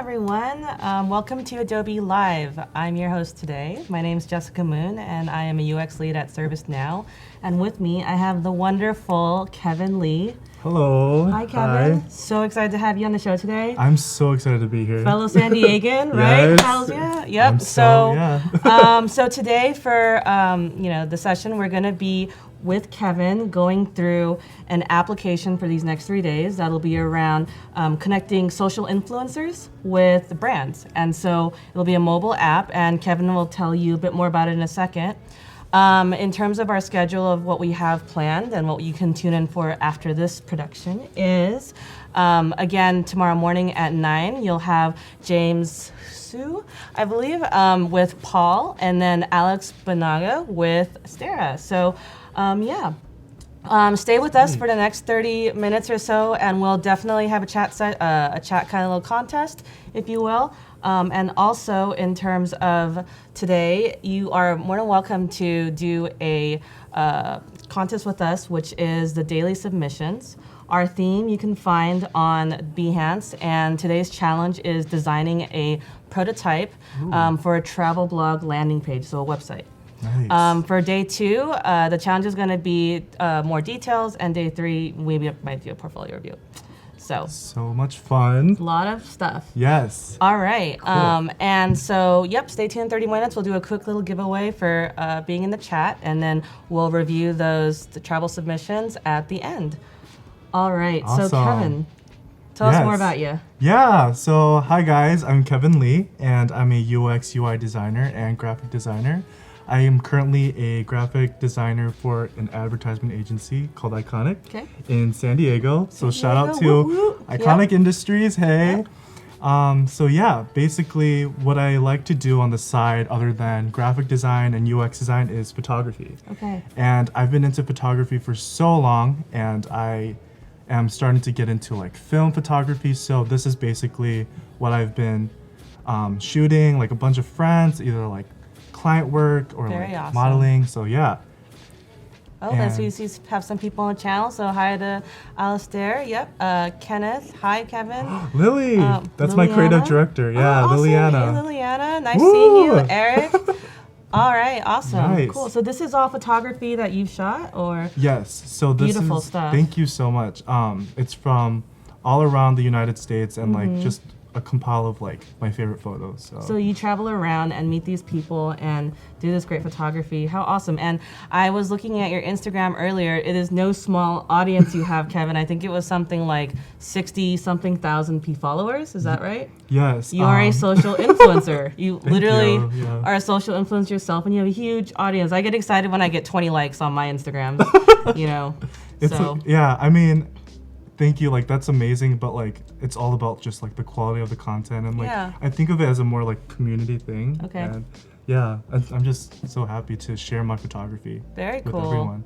everyone. Welcome to Adobe Live. I'm your host today. My name is Jessica Moon, and I am a UX lead at ServiceNow. And with me, I have the wonderful Kevin Lee. Hello. Hi, Kevin. Hi. So excited to have you on the show today. I'm so excited to be here. Fellow San Diegan, right? Yes. Hells yeah. Yep. So today for the session, we're going to be with Kevin going through an application for these next 3 days that'll be around connecting social influencers with the brands. And so it'll be a mobile app, and Kevin will tell you a bit more about it in a second. In terms of our schedule of what we have planned and what you can tune in for after this production is, again, tomorrow morning at 9, you'll have James Su, I believe, with Paul, and then Alex Banaga with Stara. So, stay with us for the next 30 minutes or so, and we'll definitely have a chat kind of little contest, if you will. And also, in terms of today, you are more than welcome to do a contest with us, which is the daily submissions. Our theme you can find on Behance, and today's challenge is designing a prototype for a travel blog landing page, so a website. Nice. For day 2, the challenge is going to be more details, and day 3, we might do a portfolio review. So much fun. A lot of stuff. Yes. All right. Cool. And so, stay tuned 30 minutes. We'll do a quick little giveaway for being in the chat, and then we'll review the travel submissions at the end. All right. Awesome. So, Kevin, tell us more about you. Yeah. So, hi, guys. I'm Kevin Lee, and I'm a UX UI designer and graphic designer. I am currently a graphic designer for an advertisement agency called Iconic in San Diego. So shout out to Iconic Industries, hey. Basically what I like to do on the side other than graphic design and UX design is photography. Okay. And I've been into photography for so long, and I am starting to get into like film photography. So this is basically what I've been shooting, like a bunch of friends, either like client work or awesome. Modeling. So yeah. Oh, and so you have some people on the channel. So hi to Alistair. Yep. Kenneth. Hi, Kevin. Lily. That's Liliana. my creative director. Yeah, awesome. Liliana. Hey, Liliana. Nice seeing you. Eric. All right. Awesome. Nice. Cool. So this is all photography that you've shot, or? Yes. So this beautiful is stuff. Thank you so much. It's from all around the United States, and like just a compile of like my favorite photos. So you travel around and meet these people and do this great photography. How awesome. And I was looking at your Instagram earlier. It is no small audience you have, Kevin. I think it was something like 60-something thousand followers. Is that right? Yes. You are a social influencer. You literally Yeah. are a social influencer yourself, and you have a huge audience. I get excited when I get 20 likes on my Instagram, I mean, thank you, like that's amazing, but like it's all about just like the quality of the content, and like I think of it as a more like community thing. Okay. And I'm just so happy to share my photography with everyone.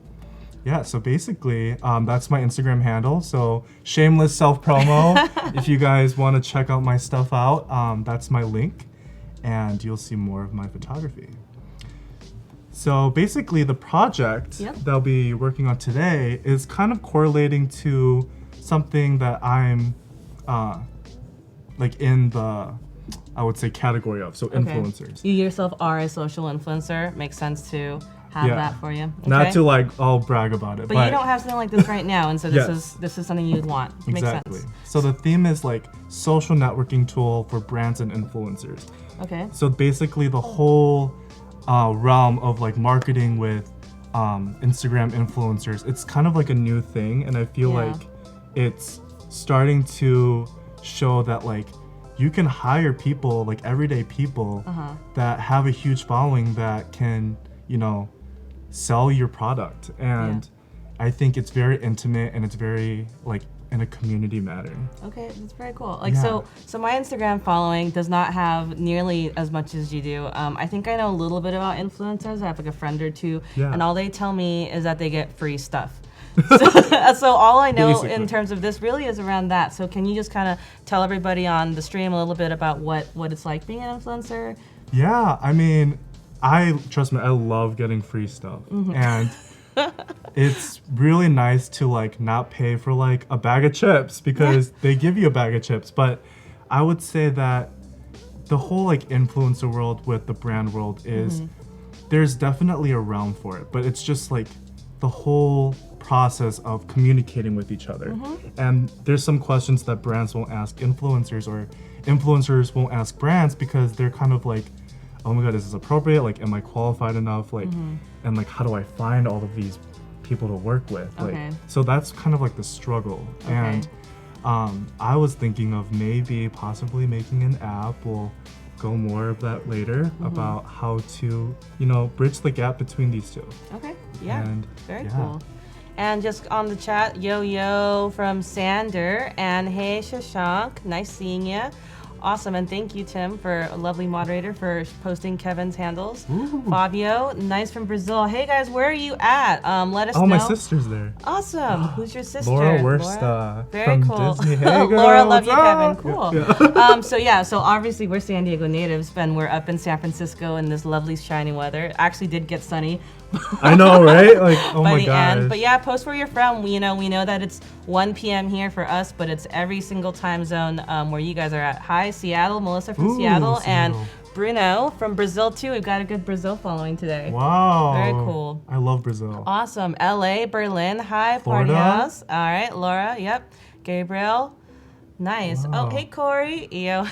Yeah, so basically that's my Instagram handle, so shameless self-promo. If you guys want to check out my stuff out, that's my link, and you'll see more of my photography. So basically the project that I'll be working on today is kind of correlating to something that I'm like in the, I would say, category of, so influencers. You yourself are a social influencer. Makes sense to have that for you. Okay? Not to like all brag about it, but you don't have something like this right now, and so this is something you'd want. Exactly. Makes sense. So the theme is like social networking tool for brands and influencers. Okay. So basically the whole realm of like marketing with Instagram influencers, it's kind of like a new thing, and I feel like it's starting to show that like you can hire people, like everyday people that have a huge following that can, sell your product. And I think it's very intimate, and it's very like in a community matter. Okay, that's very cool. Like so my Instagram following does not have nearly as much as you do. I think I know a little bit about influencers. I have like a friend or two, and all they tell me is that they get free stuff. So all I know in terms of this really is around that. So can you just kind of tell everybody on the stream a little bit about what it's like being an influencer? Yeah, I mean, trust me, I love getting free stuff. And it's really nice to like not pay for like a bag of chips, because they give you a bag of chips. But I would say that the whole like influencer world with the brand world is there's definitely a realm for it, but it's just like the whole process of communicating with each other. And there's some questions that brands won't ask influencers, or influencers won't ask brands, because they're kind of like, oh my god, is this appropriate? Like, am I qualified enough? Like, and like, how do I find all of these people to work with? Like, so that's kind of like the struggle. And I was thinking of maybe possibly making an app. We'll go more of that later about how to, you know, bridge the gap between these two. Okay, yeah, And, very cool. And just on the chat, yo from Sander, and hey Shashank, nice seeing you. Awesome, and thank you, Tim, for a lovely moderator for posting Kevin's handles. Fabio, nice from Brazil. Hey guys, where are you at? Let us know. Oh, my sister's there. Awesome. Who's your sister? Laura Wursta. Very from cool. Disney. Hey, girl, Laura, love you, up? Kevin. Cool. So obviously we're San Diego natives, and we're up in San Francisco in this lovely shiny weather. It actually did get sunny. I know, right? Like, oh by my the gosh. end. But yeah, post where you're from. We know that it's 1 p.m. here for us, but it's every single time zone where you guys are at. Hi, Seattle. Melissa from Seattle. And Bruno from Brazil, too. We've got a good Brazil following today. Wow. Very cool. I love Brazil. Awesome. LA, Berlin. Hi, Florida. Party House. All right, Laura. Yep. Gabriel. Nice. Wow. Oh, hey, Corey. Yo.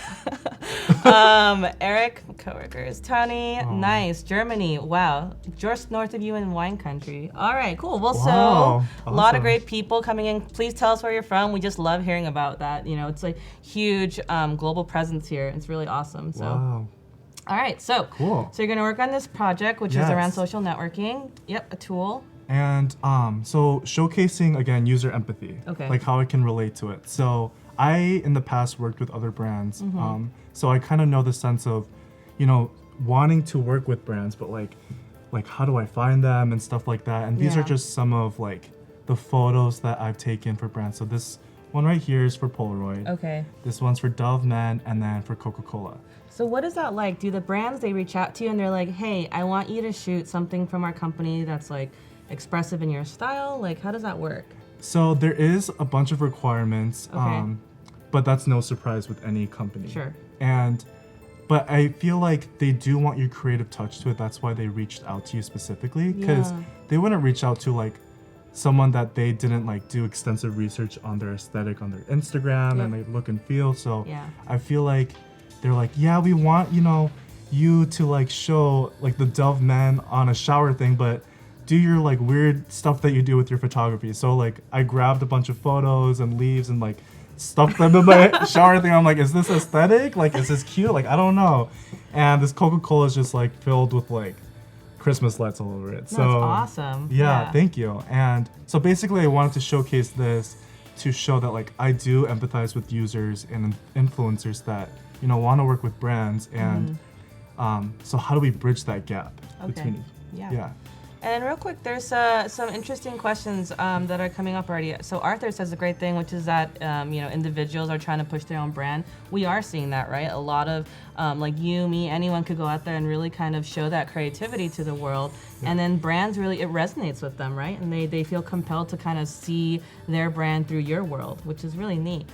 Eric, coworkers. Tony. Nice. Germany. Wow. Just north of you in wine country. All right, cool. Well, so a lot of great people coming in. Please tell us where you're from. We just love hearing about that. You know, it's a huge global presence here. It's really awesome. So. Wow. All right, so Cool. So you're gonna work on this project, which is around social networking. Yep, a tool. And so showcasing again user empathy. Okay. Like how I can relate to it. So I in the past worked with other brands. So I kind of know the sense of, you know, wanting to work with brands, but like how do I find them and stuff like that. And these are just some of like the photos that I've taken for brands. So this one right here is for Polaroid. Okay. This one's for Dove Men, and then for Coca-Cola. So what is that like? Do the brands, they reach out to you and they're like, hey, I want you to shoot something from our company that's like expressive in your style? Like, how does that work? So there is a bunch of requirements, but that's no surprise with any company. Sure. But I feel like they do want your creative touch to it. That's why they reached out to you specifically, because they wouldn't reach out to like someone that they didn't like do extensive research on their aesthetic on their Instagram and like look and feel. So I feel like they're like, yeah, we want, you know, you to like show like the Dove Men on a shower thing, but do your like weird stuff that you do with your photography. So like I grabbed a bunch of photos and leaves and like stuffed them in my shower thing. I'm like, is this aesthetic? Like, is this cute? Like, I don't know. And this Coca-Cola is just like filled with like Christmas lights all over it. So that's awesome. Yeah, thank you. And so basically I wanted to showcase this to show that like I do empathize with users and influencers that, you know, want to work with brands. And so how do we bridge that gap between And real quick, there's some interesting questions that are coming up already. So Arthur says a great thing, which is that you know, individuals are trying to push their own brand. We are seeing that, right? A lot of like you, me, anyone could go out there and really kind of show that creativity to the world. And then brands really, it resonates with them, right? And they feel compelled to kind of see their brand through your world, which is really neat.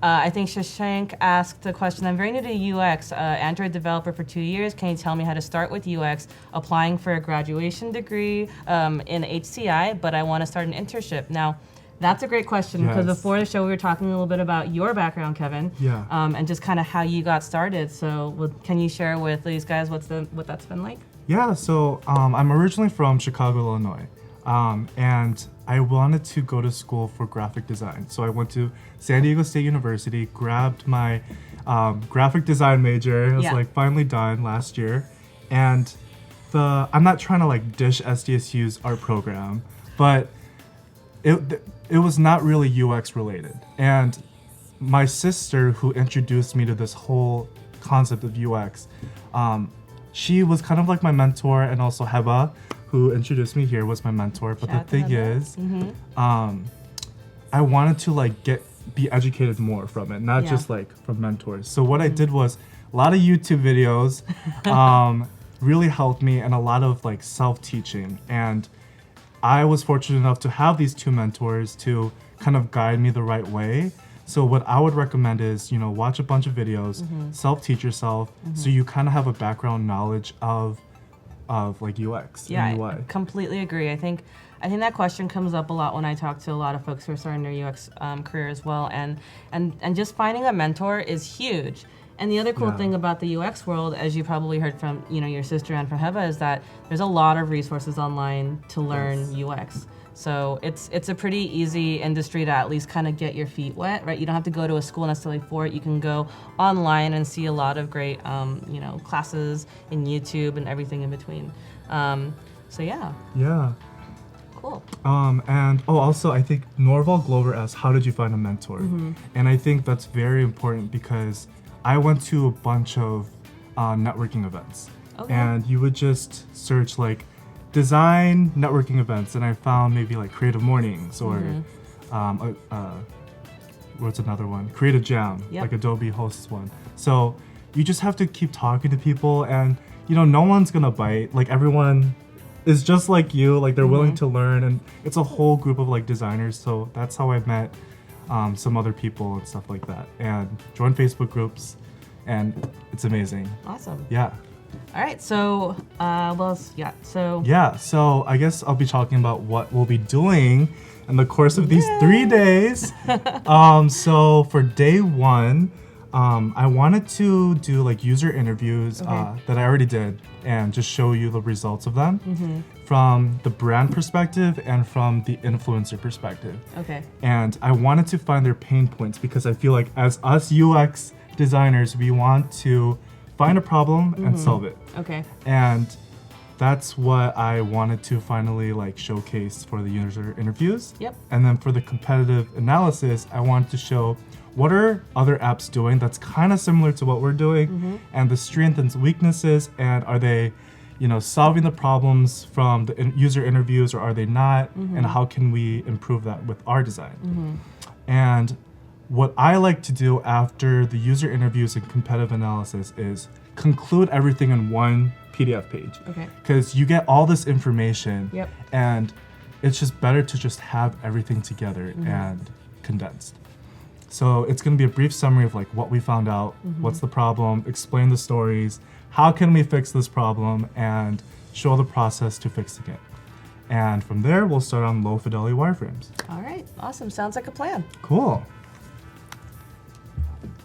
I think Shashank asked a question. I'm very new to UX, Android developer for 2 years. Can you tell me how to start with UX? Applying for a graduation degree in HCI, but I want to start an internship. Now, that's a great question because before the show we were talking a little bit about your background, Kevin, and just kind of how you got started. So can you share with these guys what that's been like? Yeah, so I'm originally from Chicago, Illinois. And I wanted to go to school for graphic design. So I went to San Diego State University, grabbed my graphic design major. It was like finally done last year. And I'm not trying to like dish SDSU's art program, but it was not really UX related. And my sister, who introduced me to this whole concept of UX, she was kind of like my mentor, and also Heba, who introduced me here, was my mentor. But the thing is, I wanted to like be educated more from it, not just like from mentors. So what I did was a lot of YouTube videos really helped me, and a lot of like self-teaching. And I was fortunate enough to have these two mentors to kind of guide me the right way. So what I would recommend is, watch a bunch of videos, self-teach yourself, so you kind of have a background knowledge of like UX and UI. I completely agree. I think that question comes up a lot when I talk to a lot of folks who are starting their UX career as well, and just finding a mentor is huge. And the other cool thing about the UX world, as you probably heard from your sister and from Heba, is that there's a lot of resources online to learn UX. So it's a pretty easy industry to at least kind of get your feet wet, right? You don't have to go to a school necessarily for it. You can go online and see a lot of great classes in YouTube and everything in between. So yeah. Yeah. Cool. And also I think Norval Glover asked, how did you find a mentor? And I think that's very important because I went to a bunch of networking events. Okay. And you would just search like design networking events, and I found maybe like Creative Mornings or what's another one? Creative Jam, like Adobe hosts one. So you just have to keep talking to people, and no one's gonna bite. Like everyone is just like you, like they're willing to learn, and it's a whole group of like designers. So that's how I met some other people and stuff like that, and joined Facebook groups, and it's amazing. Awesome. Yeah. All right, so so I guess I'll be talking about what we'll be doing in the course of these 3 days. So for day 1, I wanted to do like user interviews that I already did and just show you the results of them from the brand perspective and from the influencer perspective. Okay. And I wanted to find their pain points because I feel like as us UX designers, we want to find a problem and solve it. Okay. And that's what I wanted to finally like showcase for the user interviews. Yep. And then for the competitive analysis, I wanted to show what are other apps doing that's kind of similar to what we're doing, and the strengths and weaknesses, and are they, solving the problems from the user interviews, or are they not, and how can we improve that with our design. And what I like to do after the user interviews and competitive analysis is conclude everything in one PDF page. Okay. Because you get all this information, Yep. and it's just better to just have everything together and condensed. So it's going to be a brief summary of like what we found out, what's the problem, explain the stories, how can we fix this problem, and show the process to fixing it. And from there, we'll start on low fidelity wireframes. All right, awesome. Sounds like a plan. Cool.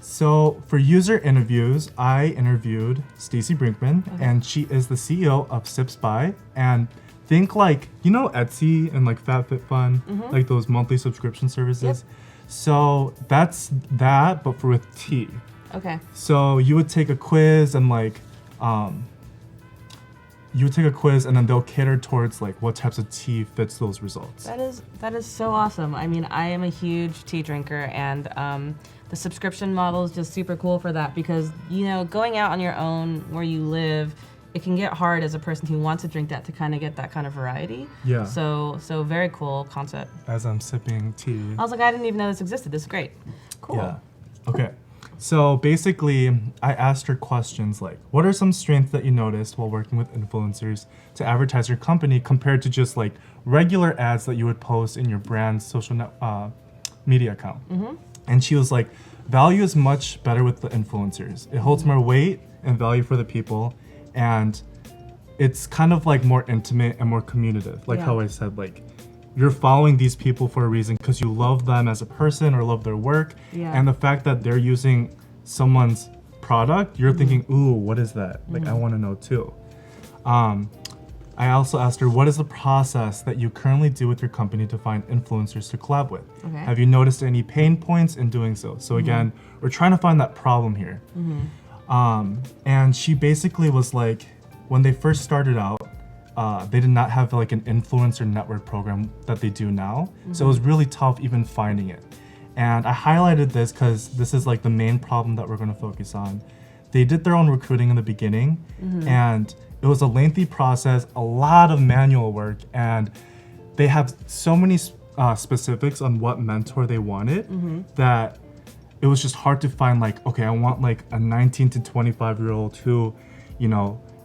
So for user interviews, I interviewed Stacy Brinkman, and she is the CEO of Sips By. And think like, Etsy and like FabFitFun, like those monthly subscription services. Yep. So that's that, but with tea. Okay. So you would take a quiz and like, then they'll cater towards like what types of tea fits those results. That is so awesome. I mean, I am a huge tea drinker, and the subscription model is just super cool for that because, going out on your own where you live, it can get hard as a person who wants to drink that to kind of get that kind of variety. Yeah. So very cool concept. As I'm sipping tea. I was like, I didn't even know this existed. This is great. Cool. Yeah. Okay. So basically, I asked her questions like, what are some strengths that you noticed while working with influencers to advertise your company compared to just like regular ads that you would post in your brand's social media account? And she was like, value is much better with the influencers. It holds more weight and value for the people, and it's kind of like more intimate and more communicative. Like how I said, like you're following these people for a reason because you love them as a person or love their work. And the fact that they're using someone's product, you're thinking, ooh, what is that? Like I want to know too. I also asked her, what is the process that you currently do with your company to find influencers to collab with? Okay. Have you noticed any pain points in doing so? So again, we're trying to find that problem here. And she basically was like, when they first started out, they did not have like an influencer network program that they do now. So it was really tough even finding it. And I highlighted this because this is like the main problem that we're going to focus on. They did their own recruiting in the beginning, and it was a lengthy process, a lot of manual work, and they have so many specifics on what mentor they wanted that it was just hard to find like, okay, I want like a 19 to 25-year-old who,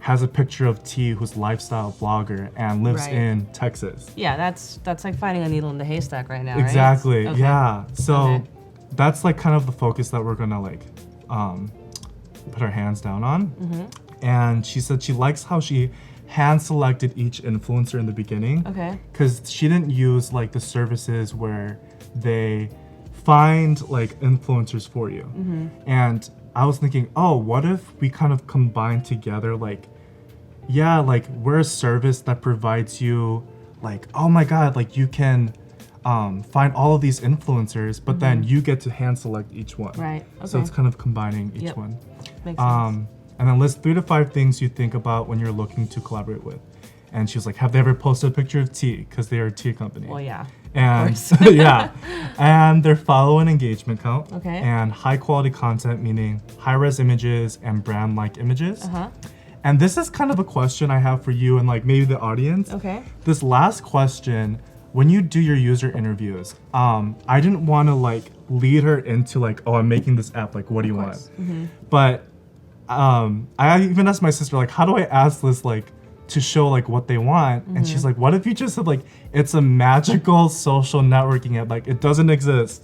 has a picture of T, who's a lifestyle blogger and lives in Texas. Yeah, that's like finding a needle in the haystack right now, Exactly, right? yeah. So that's like kind of the focus that we're gonna like put our hands down on. And she said she likes how she hand selected each influencer in the beginning. Okay. Because she didn't use like the services where they find like influencers for you. And I was thinking, oh, what if we kind of combine together like, yeah, like we're a service that provides you like, oh my God, like you can find all of these influencers, but then you get to hand select each one. Right. Okay. So it's kind of combining each one. Makes sense. And then list 3 to 5 things you think about when you're looking to collaborate with. And she was like, have they ever posted a picture of tea? Because they are a tea company. Well, yeah. And yeah. And their follow and engagement count. Okay. And high quality content, meaning high res images and brand like images. And this is kind of a question I have for you and like maybe the audience. Okay. This last question, when you do your user interviews, I didn't want to like lead her into like, oh, I'm making this app, like what do you want? But I even asked my sister, like, how do I ask this like to show like what they want? And she's like, what if you just said like, it's a magical social networking app, like it doesn't exist.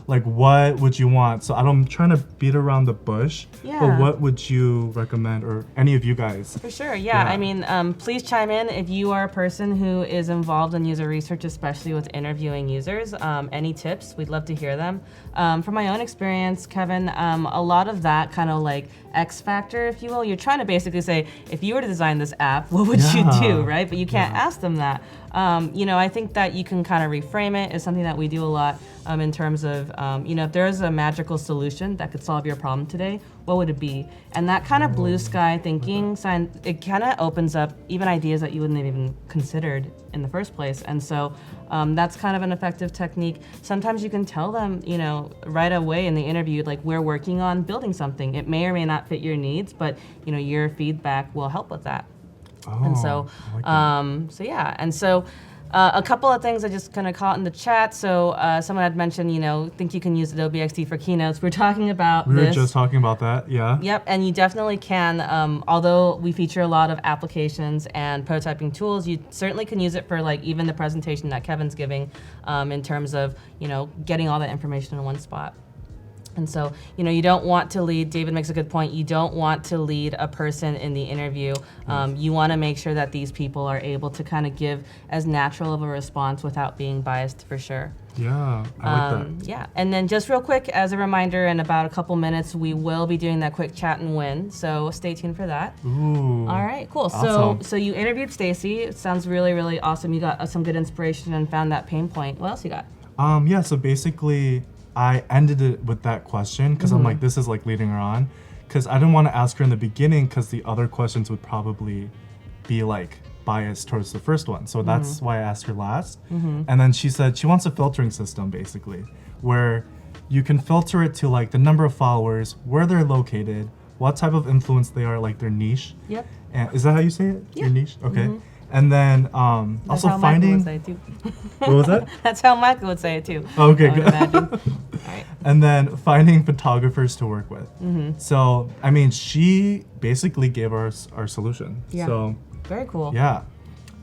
Like what would you want? So I'm trying to beat around the bush, but what would you recommend, or any of you guys? For sure, yeah. I mean, please chime in if you are a person who is involved in user research, especially with interviewing users. Any tips, we'd love to hear them. From my own experience, Kevin, a lot of that kind of like X factor, if you will, you're trying to basically say, if you were to design this app, what would you do, right? But you can't ask them that. You know, I think that you can kind of reframe it. It's something that we do a lot in terms of, you know, if there is a magical solution that could solve your problem today, what would it be? And that kind of blue sky thinking, it kind of opens up even ideas that you wouldn't have even considered in the first place. And so that's kind of an effective technique. Sometimes you can tell them, you know, right away in the interview, like we're working on building something. It may or may not fit your needs, but you know, your feedback will help with that. And so, so yeah, and so a couple of things I just kind of caught in the chat. So someone had mentioned, you know, think you can use Adobe XD for keynotes. We're talking about We were just talking about that, yeah. Yep, and you definitely can. Although we feature a lot of applications and prototyping tools, you certainly can use it for like even the presentation that Kevin's giving in terms of, you know, getting all that information in one spot. And so, you know, you don't want to lead, David makes a good point, you don't want to lead a person in the interview. You want to make sure that these people are able to kind of give as natural of a response without being biased, for sure. Yeah, I like that. Yeah, and then just real quick, as a reminder, in about a couple minutes, we will be doing that quick chat and win, so stay tuned for that. Ooh. All right, cool. Awesome. So you interviewed Stacy. It sounds really, really awesome. You got some good inspiration and found that pain point. What else you got? Yeah, so basically, I ended it with that question because I'm like, this is like leading her on, because I didn't want to ask her in the beginning because the other questions would probably be like biased towards the first one. So that's why I asked her last. And then she said she wants a filtering system basically where you can filter it to like the number of followers, where they're located, what type of influence they are, like their niche. Yep. And is that how you say it? Yeah. Your niche? Okay. And then That's also how finding. Michael would say it too. What was that? That's how Michael would say it too. Okay, I would good. imagine. All right. And then finding photographers to work with. So, I mean, she basically gave us our solution. Yeah. So, Very cool. yeah.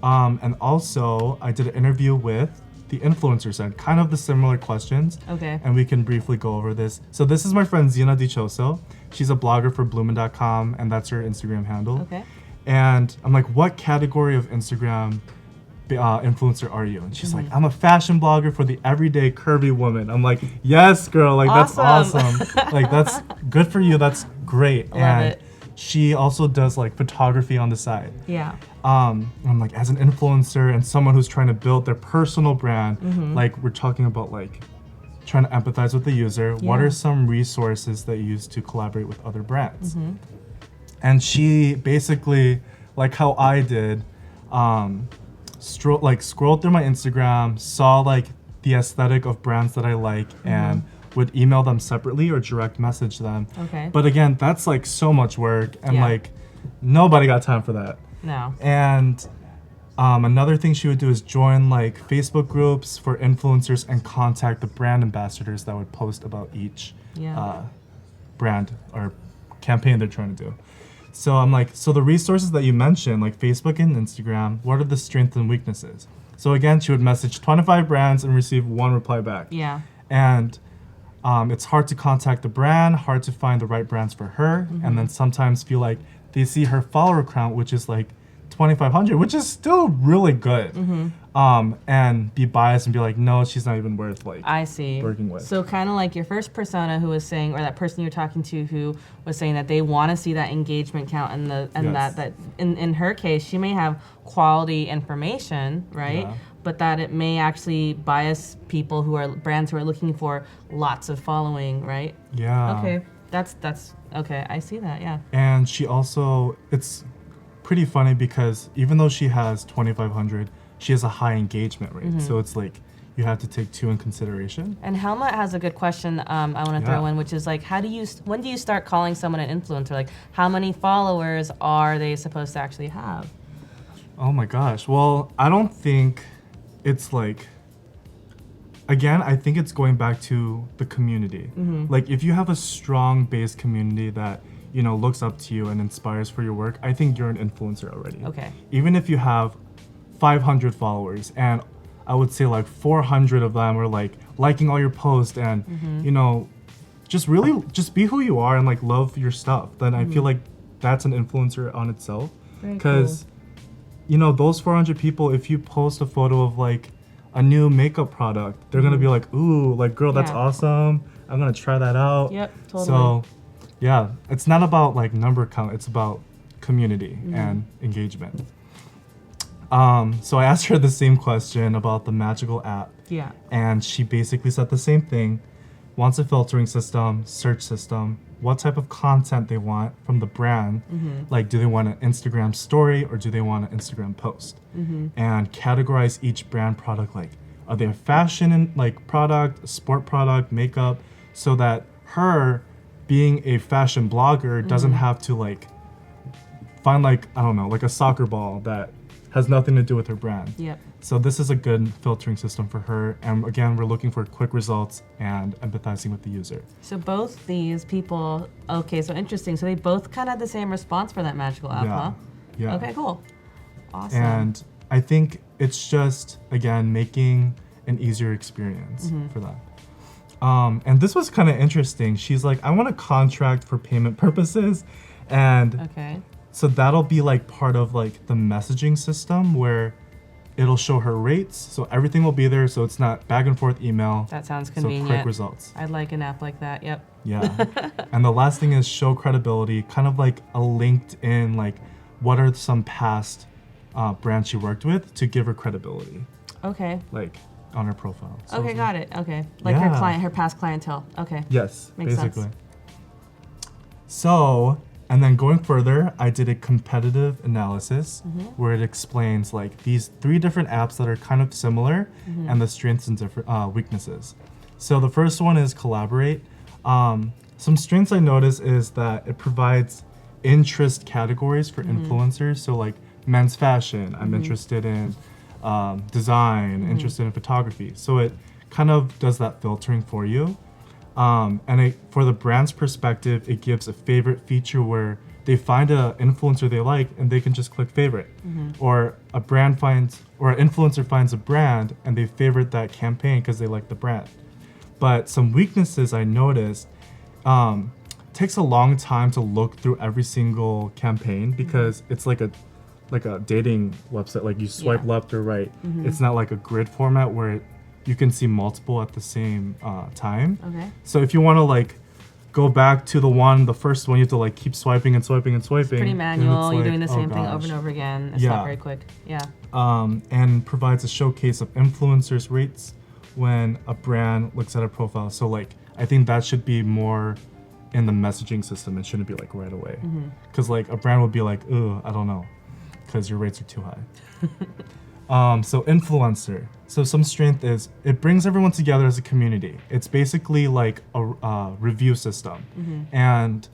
And also, I did an interview with the influencer side, kind of the similar questions. Okay. And we can briefly go over this. So, this is my friend Zina Dichoso. She's a blogger for Bloomin.com, and that's her Instagram handle. Okay. And I'm like, what category of Instagram influencer are you? And she's like, I'm a fashion blogger for the everyday curvy woman. I'm like, yes, girl, like that's awesome. Like that's good for you. That's great. Love it. She also does like photography on the side. Yeah. I'm like, as an influencer and someone who's trying to build their personal brand, like we're talking about like trying to empathize with the user. Yeah. What are some resources that you use to collaborate with other brands? And basically, like how I did, scrolled through my Instagram, saw like the aesthetic of brands that I like, and would email them separately or direct message them. Okay. But again, that's like so much work, and Yeah. like nobody got time for that. No. And another thing she would do is join like Facebook groups for influencers and contact the brand ambassadors that would post about each brand or campaign they're trying to do. So I'm like, so the resources that you mentioned, like Facebook and Instagram, what are the strengths and weaknesses? So again, she would message 25 brands and receive 1 reply back. Yeah. And it's hard to contact the brand, hard to find the right brands for her, and then sometimes feel like they see her follower count, which is like 2,500, which is still really good, and be biased and be like, no, she's not even worth like I see. working with. So kind of like your first persona who was saying, or that person you're talking to who was saying that they want to see that engagement count and that in her case she may have quality information, right? Yeah. But that it may actually bias people who are brands who are looking for lots of following, right? Yeah. Okay, that's okay. I see that. Yeah. And she also, it's pretty funny because even though she has 2,500, she has a high engagement rate. So it's like you have to take two in consideration. And Helma has a good question I want to throw in, which is like, when do you start calling someone an influencer? Like, how many followers are they supposed to actually have? Oh my gosh. Well, I don't think it's like, again, I think it's going back to the community. Like, if you have a strong base community that, you know, looks up to you and inspires for your work, I think you're an influencer already. Okay. Even if you have 500 followers and I would say like 400 of them are like liking all your posts and, you know, just be who you are and like love your stuff, then I feel like that's an influencer on itself. Because, you know, those 400 people, if you post a photo of like a new makeup product, they're gonna be like, ooh, like, girl, that's awesome. I'm gonna try that out. Yep, totally. So, yeah, it's not about like number count, it's about community and engagement. So I asked her the same question about the magical app. Yeah. And she basically said the same thing. Wants a filtering system, search system, what type of content they want from the brand. Like, do they want an Instagram story or do they want an Instagram post? And categorize each brand product, like, are they a fashion like product, a sport product, makeup, so that her being a fashion blogger doesn't have to like find like, I don't know, like a soccer ball that has nothing to do with her brand. Yep. So this is a good filtering system for her. And again, we're looking for quick results and empathizing with the user. So both these people, okay, so interesting. So they both kind of had the same response for that magical app, huh? Yeah. Okay, cool. Awesome. And I think it's just, again, making an easier experience for them. And this was kind of interesting. She's like, I want a contract for payment purposes. And okay. So that'll be like part of like the messaging system where it'll show her rates. So everything will be there. So it's not back and forth email. That sounds convenient. So quick results. I'd like an app like that. Yep. Yeah. And the last thing is show credibility, kind of like a LinkedIn, like what are some past brands she worked with to give her credibility. Okay. Like on her profile. So okay, got it. Okay. Like her past clientele. Okay. Yes, makes basically. sense. So, and then going further, I did a competitive analysis where it explains like these 3 different apps that are kind of similar and the strengths and different weaknesses. So the first one is Collaborate. Some strengths I noticed is that it provides interest categories for influencers. So like men's fashion, I'm interested in design, interested in photography. So it kind of does that filtering for you. And for the brand's perspective, it gives a favorite feature where they find an influencer they like and they can just click favorite. Or an influencer finds a brand and they favorite that campaign because they like the brand. But some weaknesses I noticed, takes a long time to look through every single campaign because it's like a dating website, like you swipe left or right. It's not like a grid format where you can see multiple at the same time. Okay. So if you want to like go back to the first one, you have to like keep swiping and swiping and swiping. It's pretty manual. You're like, doing the same thing over and over again. It's not very quick. Yeah. And provides a showcase of influencers' rates when a brand looks at a profile. So like I think that should be more in the messaging system. It shouldn't be like right away. Because like a brand would be like, ooh, I don't know, because your rates are too high. So influencer. So some strength is it brings everyone together as a community. It's basically like a review system. And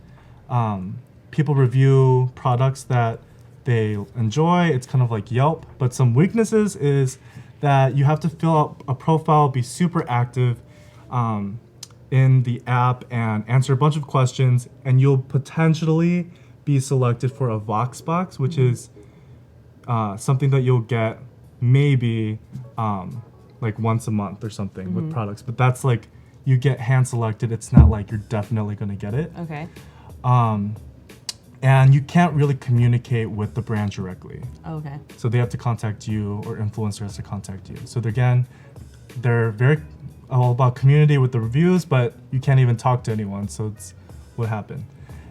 people review products that they enjoy. It's kind of like Yelp. But some weaknesses is that you have to fill out a profile, be super active in the app and answer a bunch of questions. And you'll potentially be selected for a Vox box, which is something that you'll get maybe like once a month or something with products, but that's like you get hand selected, it's not like you're definitely going to get it. Okay. And you can't really communicate with the brand directly. Okay. So they have to contact you, or influencers to contact you. So they're very all about community with the reviews, but you can't even talk to anyone. So it's what happened.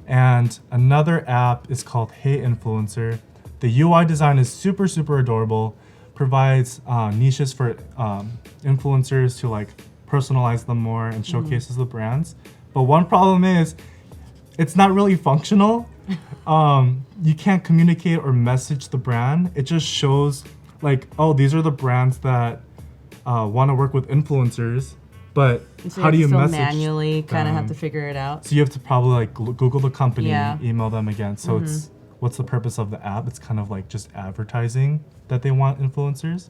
And another app is called Hey Influencer. The UI design is super, super adorable. Provides niches for influencers to like personalize them more and showcases the brands. But one problem is it's not really functional. You can't communicate or message the brand. It just shows like, oh, these are the brands that want to work with influencers, but So how do you still message manually kind of them? have to figure it out? So you have to probably like Google the company, Yeah. email them again. So it's what's the purpose of the app? It's kind of like just advertising that they want influencers.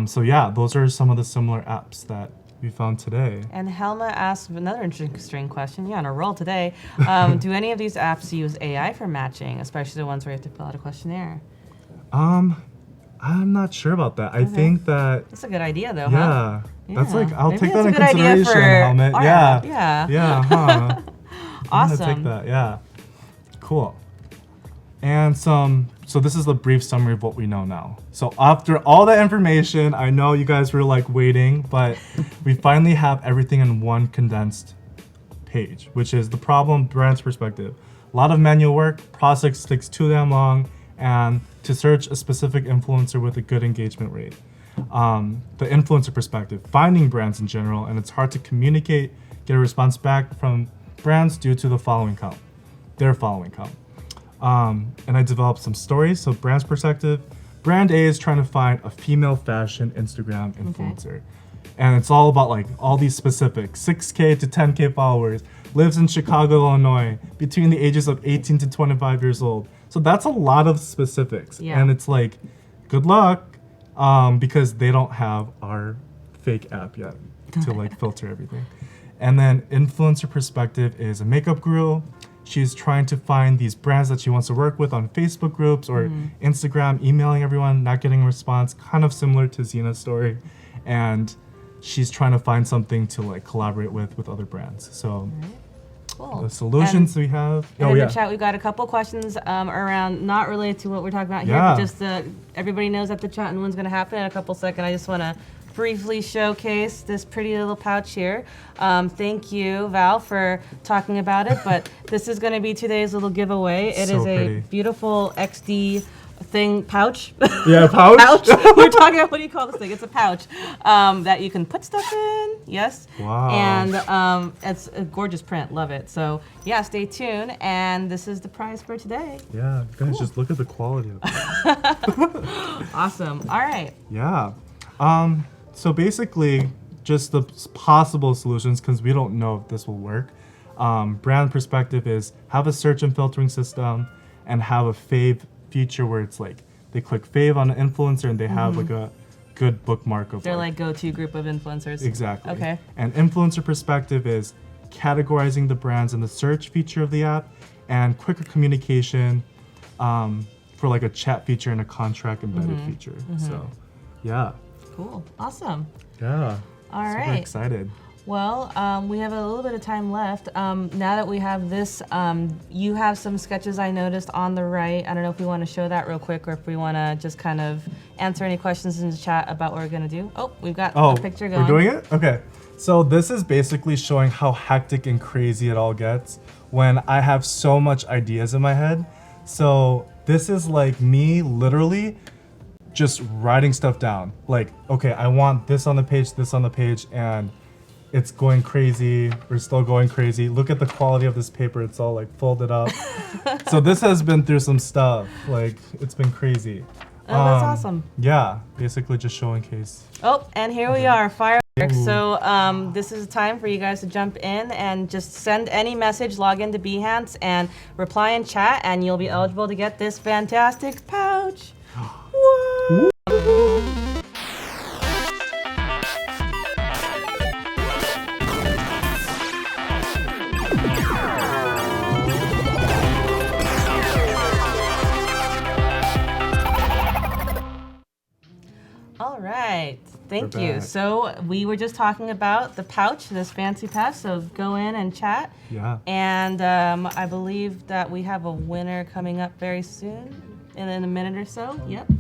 So yeah, those are some of the similar apps that we found today. And Helma asked another interesting question. Yeah, on a roll today. Do any of these apps use AI for matching, especially the ones where you have to fill out a questionnaire? I'm not sure about that. I think that That's a good idea, though, yeah, huh? that's like I'll Maybe take that's that in a good idea consideration, for Helmet. our Yeah, app. Yeah. yeah, huh? I'm gonna take Awesome. that. Yeah, cool. And so this is the brief summary of what we know now. So after all that information, I know you guys were like waiting, but we finally have everything in one condensed page, which is the problem brand's perspective. A lot of manual work, process takes too damn long, and to search a specific influencer with a good engagement rate. The influencer perspective, finding brands in general, and it's hard to communicate, get a response back from brands due to their following count. And I developed some stories. So brand's perspective, brand A is trying to find a female fashion Instagram influencer. And it's all about like all these specifics, 6K to 10K followers, lives in Chicago, Illinois, between the ages of 18 to 25 years old. So that's a lot of specifics. Yeah. And it's like, good luck, because they don't have our fake app yet to like filter everything. And then influencer perspective is a makeup guru. She's trying to find these brands that she wants to work with on Facebook groups or Instagram, emailing everyone, not getting a response, kind of similar to Zena's story. And she's trying to find something to like collaborate with other brands. So Cool. the solutions we have. And in the chat, we've got a couple questions around not related to what we're talking about here, but just everybody knows that the chat and when's going to happen in a couple seconds. I just want to briefly showcase this pretty little pouch here. Thank you, Val, for talking about it, but this is going to be today's little giveaway. It So is a pretty. beautiful XD pouch. Yeah, pouch. Pouch. We're talking about, what do you call this thing? It's a pouch that you can put stuff in. Yes. Wow. And it's a gorgeous print. Love it. So yeah, stay tuned. And this is the prize for today. Yeah, you guys just look at the quality of it. Awesome. All right. Yeah. So basically, just the possible solutions, because we don't know if this will work. Brand perspective is have a search and filtering system and have a fave feature where it's like they click fave on an influencer and they have like a good bookmark of They're like go-to group of influencers. Exactly. Okay. And influencer perspective is categorizing the brands in the search feature of the app and quicker communication for like a chat feature and a contract embedded feature. So, yeah. Cool. Awesome. Yeah. All Super right. excited. Well, we have a little bit of time left. Now that we have this, you have some sketches I noticed on the right. I don't know if we want to show that real quick or if we want to just kind of answer any questions in the chat about what we're going to do. Oh, we've got a picture going. We're doing it? Okay. So this is basically showing how hectic and crazy it all gets when I have so much ideas in my head. So this is like me literally just writing stuff down. Like, okay, I want this on the page, and it's going crazy. We're still going crazy. Look at the quality of this paper. It's all like folded up. So this has been through some stuff. Like, it's been crazy. Oh, that's awesome. Yeah, basically just showing case. Oh, and here we are, fireworks. So this is time for you guys to jump in and just send any message, log into Behance, and reply in chat, and you'll be eligible to get this fantastic pouch. Whoa. All right. Thank We're you. back. So we were just talking about the pouch, this fancy pouch. So go in and chat. Yeah. And I believe that we have a winner coming up very soon, in a minute or so. Yep.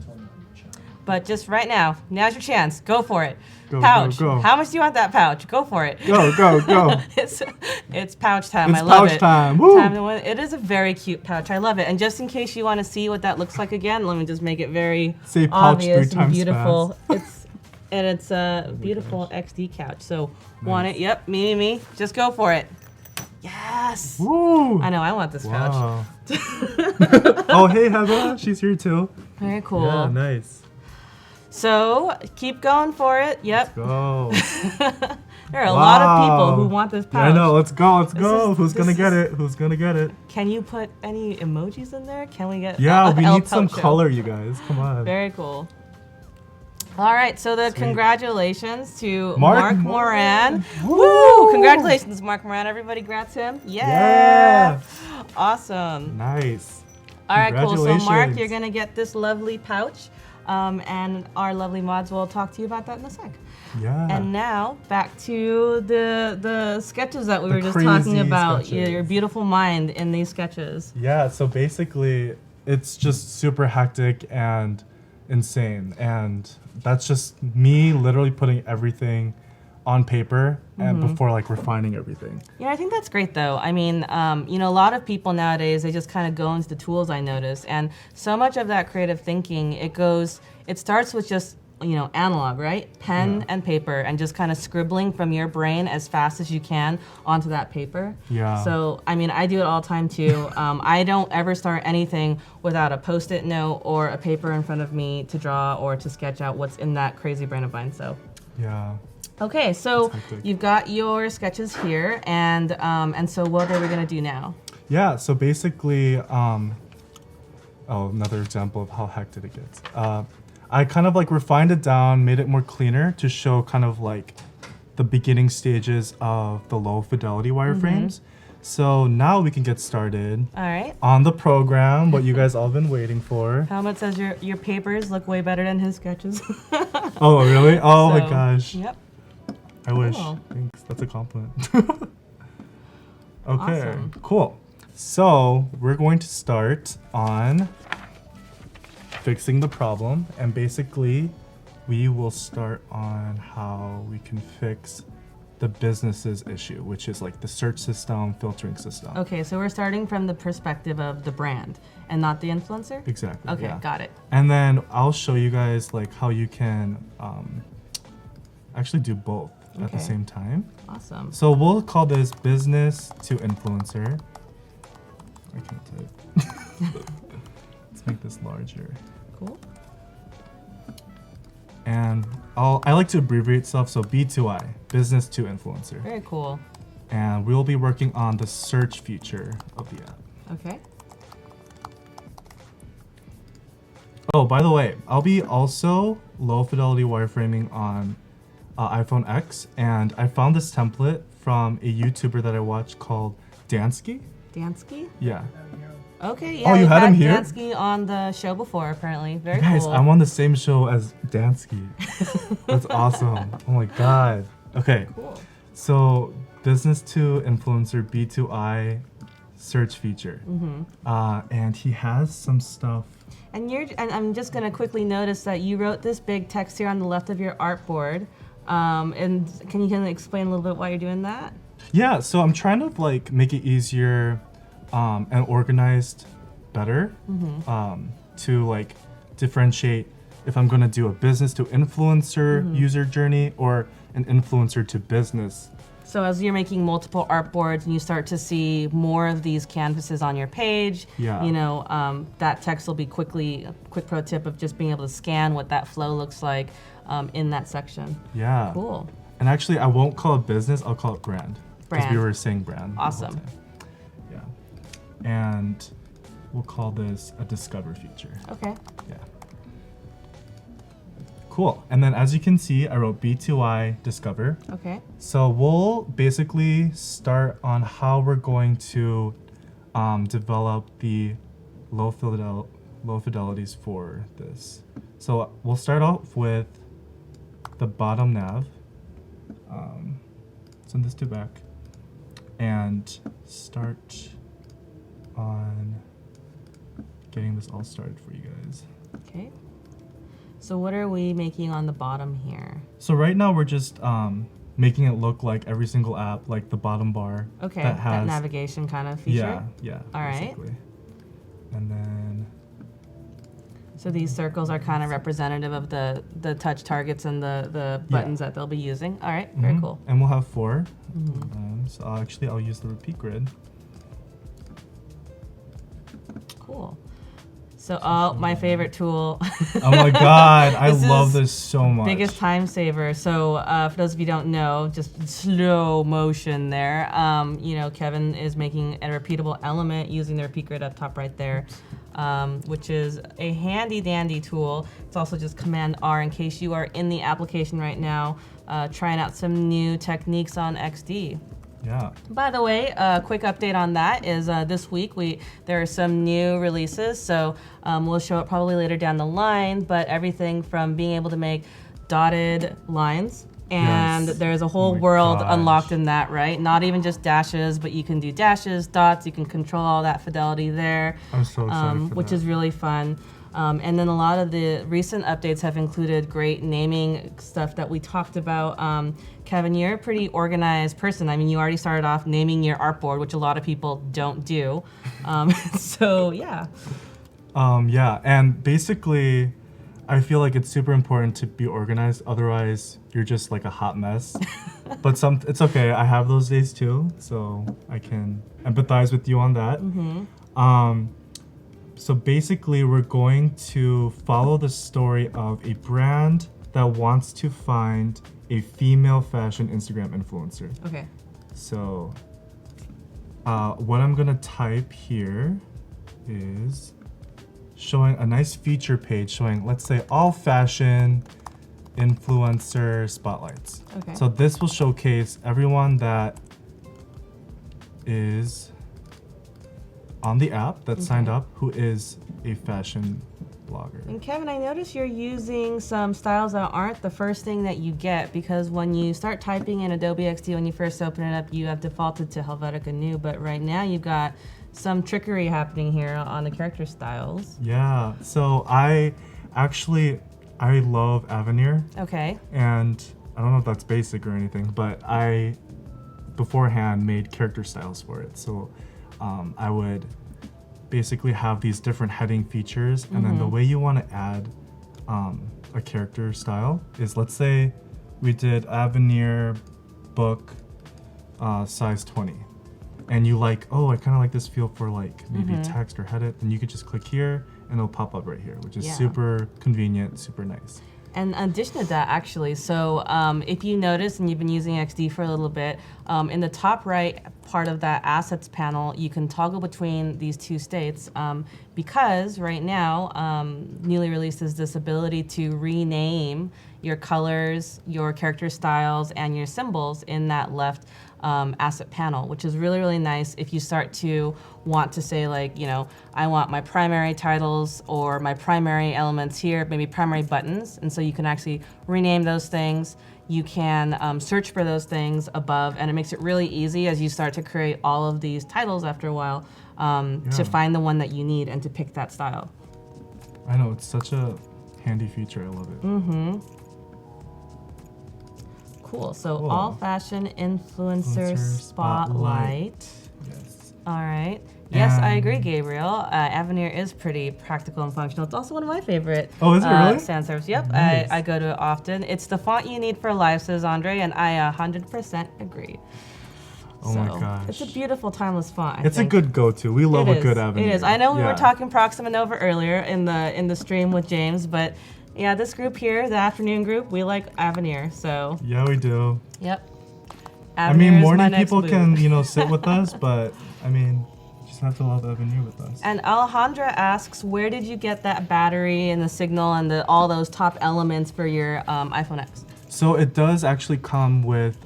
But just right now, now's your chance. Go for it. Go, pouch. go, go. How much do you want that pouch? Go for it. Go, go, go. It's pouch time. It's I love pouch it. time. Woo. Time to win. It is a very cute pouch. I love it. And just in case you want to see what that looks like again, let me just make it very Say pouch obvious 3 and times beautiful. fast. It's a beautiful XD couch. So want it? Yep. Me. Just go for it. Yes. Woo. I know. I want this pouch. Wow. Oh, hey, Heather. She's here too. Very cool. Yeah, nice. So keep going for it. Yep. Go. There are a lot of people who want this pouch. Yeah, I know. Let's go. Let's go. Who's this gonna get is- it? Who's gonna get it? Can you put any emojis in there? Can we get? Yeah, we El need some Pouch Show? color, you guys. Come on. Very cool. All right, so the Sweet. congratulations to Mark Mark Moran. Woo! Woo! Congratulations, Mark Moran. Everybody grats him. Yeah. Awesome. Nice. All right, cool. So Mark, Congratulations. you're gonna get this lovely pouch, and our lovely mods will talk to you about that in a sec. Yeah. And now back to the sketches that we The were just talking crazy about. sketches. Your beautiful mind in these sketches. Yeah, so basically, it's just super hectic and insane. And that's just me literally putting everything on paper and before like refining everything. Yeah, I think that's great though. I mean, a lot of people nowadays, they just kind of go into the tools, I notice. And so much of that creative thinking, it starts with just, analog, right? Pen Yeah. and paper, and just kind of scribbling from your brain as fast as you can onto that paper. Yeah. So, I mean, I do it all the time too. I don't ever start anything without a Post-it note or a paper in front of me to draw or to sketch out what's in that crazy brain of mine. So. Yeah. Okay, so That's hectic. you've got your sketches here, and so what are we gonna do now? Yeah, so basically, another example of how hectic it gets. I kind of like refined it down, made it more cleaner to show kind of like the beginning stages of the low fidelity wireframes. So now we can get started All right. on the program, what you guys all been waiting for. Helmut says your papers look way better than his sketches. Oh, really? Oh my So, gosh. Yep. I wish. Cool. Thanks. That's a compliment. Okay, Awesome. cool. So we're going to start on fixing the problem, and basically we will start on how we can fix the business's issue, which is like the search system, filtering system. Okay, so we're starting from the perspective of the brand and not the influencer? Exactly. Okay, yeah. got it. And then I'll show you guys like how you can actually do both at the Okay. same time. Awesome. So we'll call this business to influencer. I can't type. Let's make this larger. Cool. And I like to abbreviate stuff, so B2I, business to influencer. Very cool. And we'll be working on the search feature of the app. Okay. Oh, by the way, I'll be also low fidelity wireframing on iPhone X, and I found this template from a YouTuber that I watched called Dansky. Dansky? Yeah. Okay, yeah. Oh, you we've had had him here? Dansky on the show before, apparently. Very Guys, cool. I'm on the same show as Dansky. That's awesome. Oh my god. Okay. Cool. So business to influencer B2I search feature. And he has some stuff. And I'm just gonna quickly notice that you wrote this big text here on the left of your artboard. And can you kind of explain a little bit why you're doing that? Yeah, so I'm trying to like make it easier and organized better to like differentiate if I'm gonna do a business to influencer user journey or an influencer to business. So as you're making multiple artboards and you start to see more of these canvases on your page, Yeah. that text will be a quick pro tip of just being able to scan what that flow looks like in that section. Yeah. Cool. And actually, I won't call it business, I'll call it brand. Because we Brand. were saying brand. the whole Awesome. time. Yeah. And we'll call this a discover feature. Okay. Yeah. Cool. And then as you can see, I wrote B2I discover. Okay. So we'll basically start on how we're going to develop the low fidelities for this. So we'll start off with the bottom nav, send this to back, and start on getting this all started for you guys. Okay. So what are we making on the bottom here? So right now we're just making it look like every single app, like the bottom bar. Okay, that has that navigation kind of feature? Yeah. All basically. Right. And then... So these circles are kind of representative of the touch targets and the buttons that they'll be using. All right, very cool. And we'll have 4. So I'll use the repeat grid. Cool. So my favorite tool. Oh my God, I love this so much. Biggest time saver. So for those of you who don't know, just slow motion there. Kevin is making a repeatable element using the repeat grid up top right there. Which is a handy dandy tool. It's also just Command R in case you are in the application right now trying out some new techniques on XD. Yeah. By the way, a quick update on that is this week there are some new releases, so we'll show it probably later down the line, but everything from being able to make dotted lines, and there's a whole world unlocked in that, right? Not even just dashes, but you can do dashes, dots, you can control all that fidelity there. I'm so excited for which that. is really fun. And then a lot of the recent updates have included great naming stuff that we talked about. Kevin, you're a pretty organized person. I mean, you already started off naming your artboard, which a lot of people don't do. So yeah. Yeah, and basically, I feel like it's super important to be organized. Otherwise, you're just like a hot mess. But it's okay. I have those days too, so I can empathize with you on that. So basically, we're going to follow the story of a brand that wants to find a female fashion Instagram influencer. Okay. So what I'm gonna type here is showing a nice feature page showing, let's say, all fashion influencer spotlights. Okay. So this will showcase everyone that is on the app that's signed up who is a fashion blogger. And Kevin, I noticed you're using some styles that aren't the first thing that you get, because when you start typing in Adobe XD, when you first open it up, you have defaulted to Helvetica New, but right now you've got some trickery happening here on the character styles. Yeah, so I love Avenir. Okay. And I don't know if that's basic or anything, but I beforehand made character styles for it. So I would basically have these different heading features, and then the way you want to add a character style is, let's say we did Avenir book size 20, and you like, oh, I kind of like this feel for like maybe text or headed, then you could just click here and it'll pop up right here, which is super convenient, super nice. And in addition to that, actually, so if you notice, and you've been using XD for a little bit, in the top right part of that assets panel, you can toggle between these two states because right now, newly released is this ability to rename your colors, your character styles, and your symbols in that left asset panel, which is really, really nice if you start to want to say, like, you know, I want my primary titles or my primary elements here, maybe primary buttons, and so you can actually rename those things. You can search for those things above, and it makes it really easy as you start to create all of these titles after a while to find the one that you need and to pick that style. I know, it's such a handy feature. I love it. Cool. So all fashion influencer spotlight. Yes. All right. Yes, I agree, Gabriel. Avenir is pretty practical and functional. It's also one of my favorite is it really? sans serifs. Yep, Nice. I go to it often. It's the font you need for life, says Andre, and I 100% agree. Oh my gosh. It's a beautiful, timeless font. It's a good go-to. We love a good Avenir. It is. I know we were talking Proxima Nova earlier in the stream with James, but yeah, this group here, the afternoon group, we like Avenir. So yeah, we do. Yep. I mean, morning people can, you know, sit with us, but I mean, you just have to love Avenir with us. And Alejandra asks, where did you get that battery and the signal and all those top elements for your iPhone X? So it does actually come with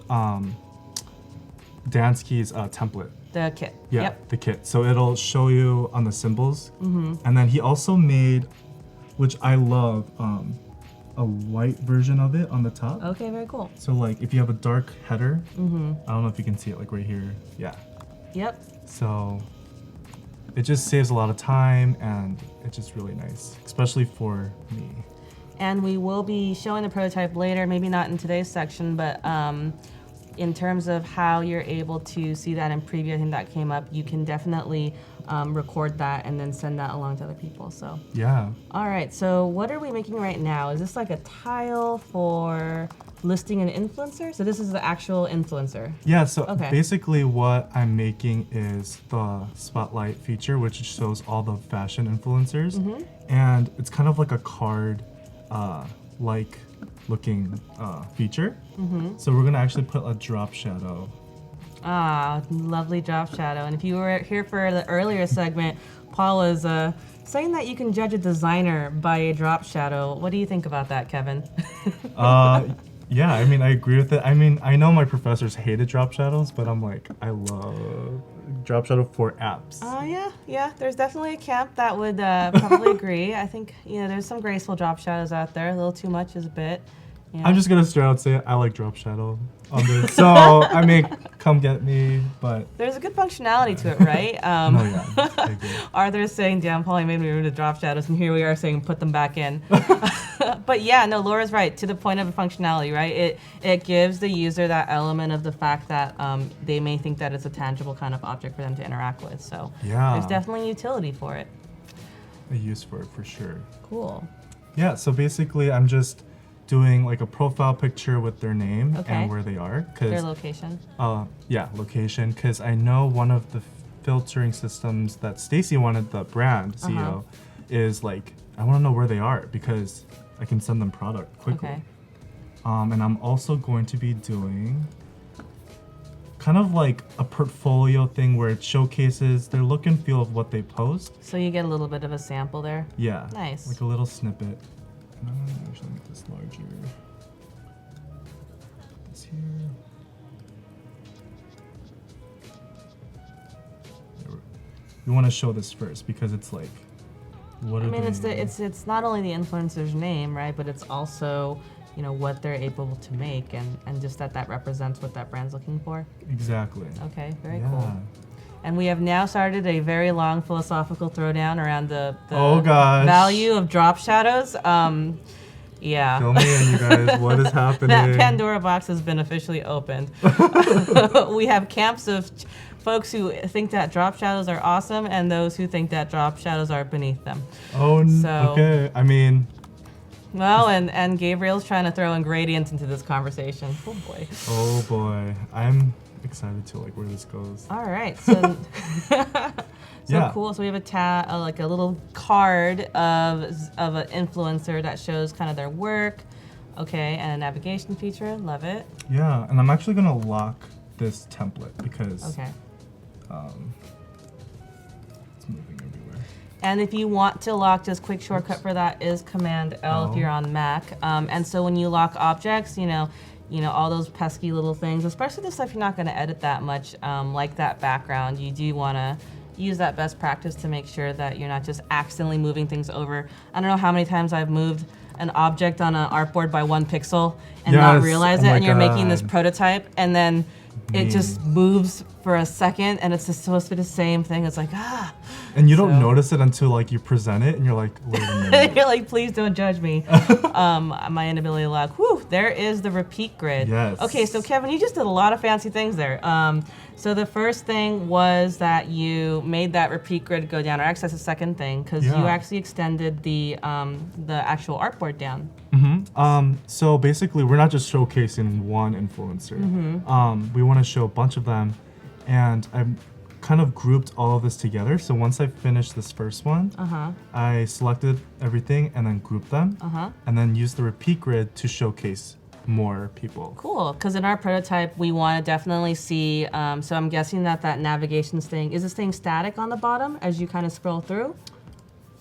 Dansky's template. The kit. Yeah, Yep. the kit. So it'll show you on the symbols. And then he also made, which I love, a white version of it on the top. Okay, very cool. So like if you have a dark header, I don't know if you can see it like right here. Yeah. Yep. So it just saves a lot of time and it's just really nice, especially for me. And we will be showing the prototype later, maybe not in today's section, but in terms of how you're able to see that in preview, I think that came up. You can definitely record that and then send that along to other people. So yeah. All right, so what are we making right now? Is this like a tile for listing an influencer? So this is the actual influencer. Yeah, so basically what I'm making is the spotlight feature, which shows all the fashion influencers. And it's kind of like a card like looking feature. So we're gonna actually put a drop shadow. Ah, lovely drop shadow. And if you were here for the earlier segment, Paul was saying that you can judge a designer by a drop shadow. What do you think about that, Kevin? Yeah, I mean, I agree with it. I mean, I know my professors hated drop shadows, but I'm like, I love drop shadow for apps. Yeah. There's definitely a camp that would probably agree. I think, there's some graceful drop shadows out there. A little too much is a bit. I'm just gonna straight out say I like drop shadow on this. So I mean, come get me. But there's a good functionality to it, right? No, yeah, I agree. Arthur's saying, "Damn, Polly made me remove the drop shadows," and here we are saying, "Put them back in." But yeah, no, Laura's right. To the point of functionality, right? It gives the user that element of the fact that they may think that it's a tangible kind of object for them to interact with. So there's definitely utility for it. A use for it for sure. Cool. Yeah. So basically, I'm just doing like a profile picture with their name and where they are. Their location. Yeah, location. Because I know one of the filtering systems that Stacy wanted, the brand CEO, is like, I want to know where they are because I can send them product quickly. Okay. And I'm also going to be doing kind of like a portfolio thing where it showcases their look and feel of what they post. So you get a little bit of a sample there. Yeah. Nice. Like a little snippet. Actually make this larger. This here. We want to show this first because it's like, what are it's not only the influencer's name, right? But it's also, what they're able to make and just that represents what that brand's looking for. Exactly. Okay, very cool. And we have now started a very long philosophical throwdown around the value of drop shadows. Yeah. Fill me in, you guys. What is happening? That Pandora box has been officially opened. We have camps of folks who think that drop shadows are awesome and those who think that drop shadows are beneath them. Okay. I mean... Well, and Gabriel's trying to throw in gradients into this conversation. Oh, boy. Oh, boy. I'm excited to where this goes. All right. So... Cool. So we have a little card of an influencer that shows kind of their work. Okay, and a navigation feature. Love it. Yeah, and I'm actually gonna lock this template because it's moving everywhere. And if you want to lock, just quick shortcut for that is Command L if you're on Mac. And so when you lock objects, all those pesky little things, especially the stuff you're not going to edit that much, like that background, you do want to use that best practice to make sure that you're not just accidentally moving things over. I don't know how many times I've moved an object on an artwork by 1 pixel and not realize it, and you're making this prototype, and then it just moves for a second, and it's just supposed to be the same thing. It's like, And you don't notice it until you present it, and you're like, wait a minute. You're like, please don't judge me. My inability to lock. Whew, there is the repeat grid. Yes. Okay, so Kevin, you just did a lot of fancy things there. So the first thing was that you made that repeat grid go down, or actually that's the second thing, because you actually extended the actual artboard down. So basically, we're not just showcasing one influencer. We want to show a bunch of them, and I've kind of grouped all of this together. So once I finished this first one, I selected everything and then grouped them, and then used the repeat grid to showcase more people. Cool, because in our prototype, we want to definitely see, so I'm guessing that navigation thing, is this thing static on the bottom as you kind of scroll through?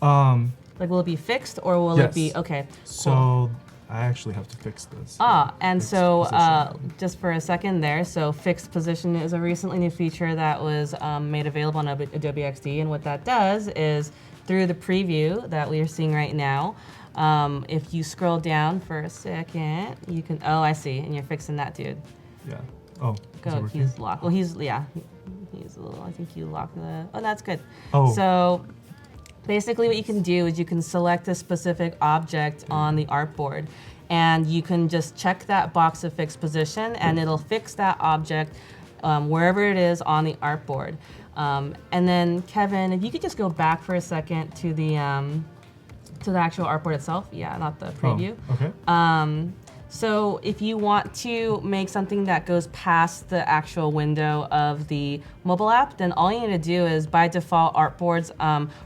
Will it be fixed or will it be, okay, cool. So I actually have to fix this. And so just for a second there, so fixed position is a recently new feature that was made available on Adobe XD, and what that does is through the preview that we are seeing right now, If you scroll down for a second, you can, oh, I see, and you're fixing that dude. Yeah. Oh, Go, he's locked. Well, he's a little, I think you locked oh, that's good. Oh. So basically what you can do is you can select a specific object on the artboard, and you can just check that box of fixed position, and it'll fix that object wherever it is on the artboard. And then Kevin, if you could just go back for a second to the actual artboard itself. Yeah, not the preview. Oh, okay. So if you want to make something that goes past the actual window of the mobile app, then all you need to do is, by default, artboards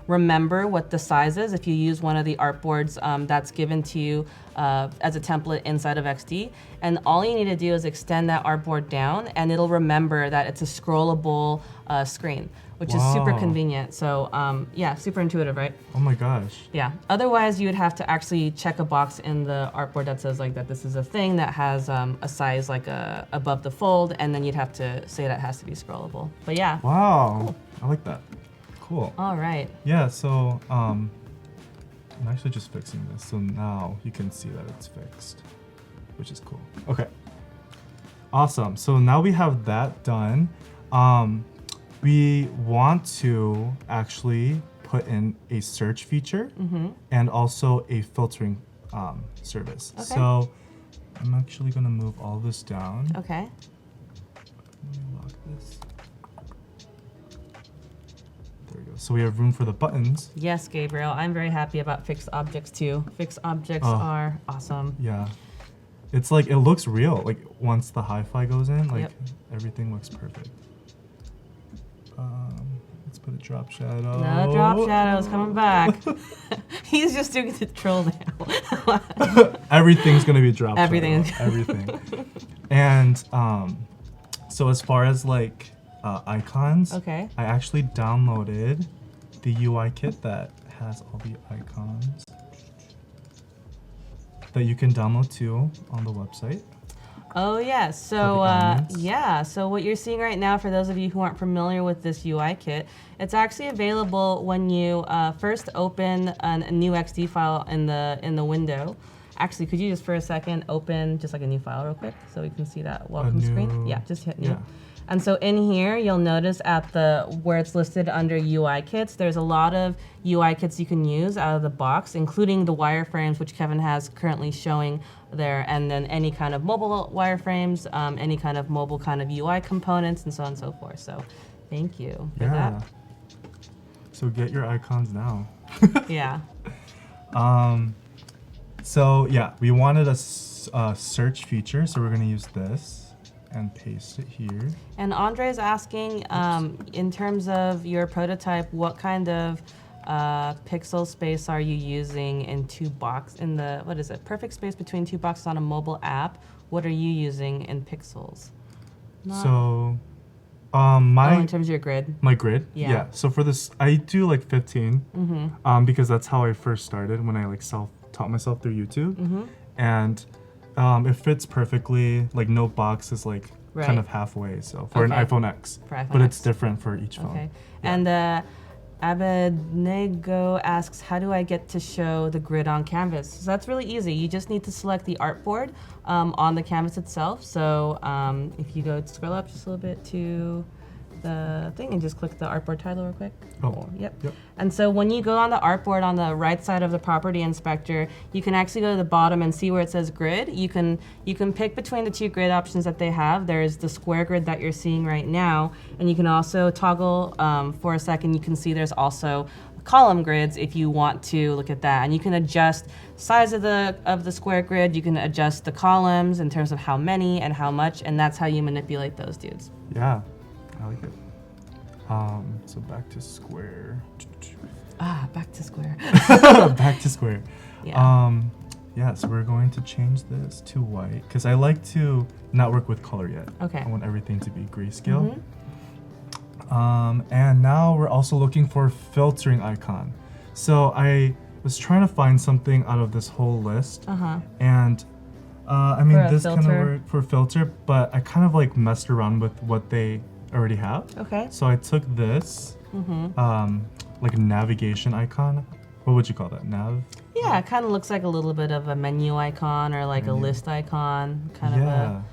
remember what the size is if you use one of the artboards that's given to you as a template inside of XD. And all you need to do is extend that artboard down, and it'll remember that it's a scrollable screen, which is super convenient. So yeah, super intuitive, right? Oh my gosh. Yeah. Otherwise, you would have to actually check a box in the artboard that says like that this is a thing that has a size like above the fold, and then you'd have to say that has to be scrollable. But yeah. Wow. Cool. I like that. Cool. All right. Yeah. So I'm actually just fixing this, so now you can see that it's fixed, which is cool. Okay. Awesome. So now we have that done. We want to actually put in a search feature and also a filtering service. Okay. So I'm actually going to move all this down. Okay. Let me lock this. There we go. So we have room for the buttons. Yes, Gabriel. I'm very happy about fixed objects too. Fixed objects are awesome. Yeah. It's like, it looks real. Like once the hi-fi goes in, like everything looks perfect. Let's put a drop shadow. No drop shadows coming back. He's just doing the troll now. Everything's gonna be drop Everything. shadow. Everything. And so as far as like icons, Okay. I actually downloaded the UI kit that has all the icons that you can download too on the website. Oh yeah, so yeah, so what you're seeing right now, for those of you who aren't familiar with this UI kit, it's actually available when you first open a new XD file in the window. Actually, could you just for a second open just like a new file real quick so we can see that welcome screen? Yeah, just hit new. Yeah. And so in here, you'll notice at where it's listed under UI kits, there's a lot of UI kits you can use out of the box, including the wireframes, which Kevin has currently showing there, and then any kind of mobile wireframes, any kind of mobile kind of UI components, and so on and so forth. So thank you for that. So get your icons now. Yeah. So yeah, we wanted a search feature, so we're gonna use this and paste it here. And Andre's asking, in terms of your prototype, what kind of pixel space are you using in what is it, perfect space between two boxes on a mobile app? What are you using in pixels? So, in terms of your grid? My grid? Yeah. So for this, I do like 15, because that's how I first started when I like self-taught myself through YouTube. And it fits perfecly, like no box is like kind of halfway, so for an iPhone X. But it's different for each phone. Okay. Yeah. And Abednego asks, how do I get to show the grid on canvas? So that's really easy. You just need to select the artboard on the canvas itself. So if you go scroll up just a little bit to the thing and just click the artboard title real quick. Yep. And so when you go on the artboard on the right side of the property inspector, you can actually go to the bottom and see where it says grid. You can pick between the two grid options that they have. There's the square grid that you're seeing right now, and you can also toggle for a second. You can see there's also column grids if you want to look at that, and you can adjust size of the square grid. You can adjust the columns in terms of how many and how much, and that's how you manipulate those dudes. Yeah. I like it. So back to square. Back to square. Back to square. Yeah. So we're going to change this to white because I like to not work with color yet. Okay. I want everything to be grayscale. And now we're also looking for filtering icon. So I was trying to find something out of this whole list. And I mean, this kind of worked for filter, but I kind of like messed around with what they already have. Okay. So I took this, like a navigation icon. What would you call that? Nav? Yeah, it kind of looks like a little bit of a menu icon or like a list icon, kind of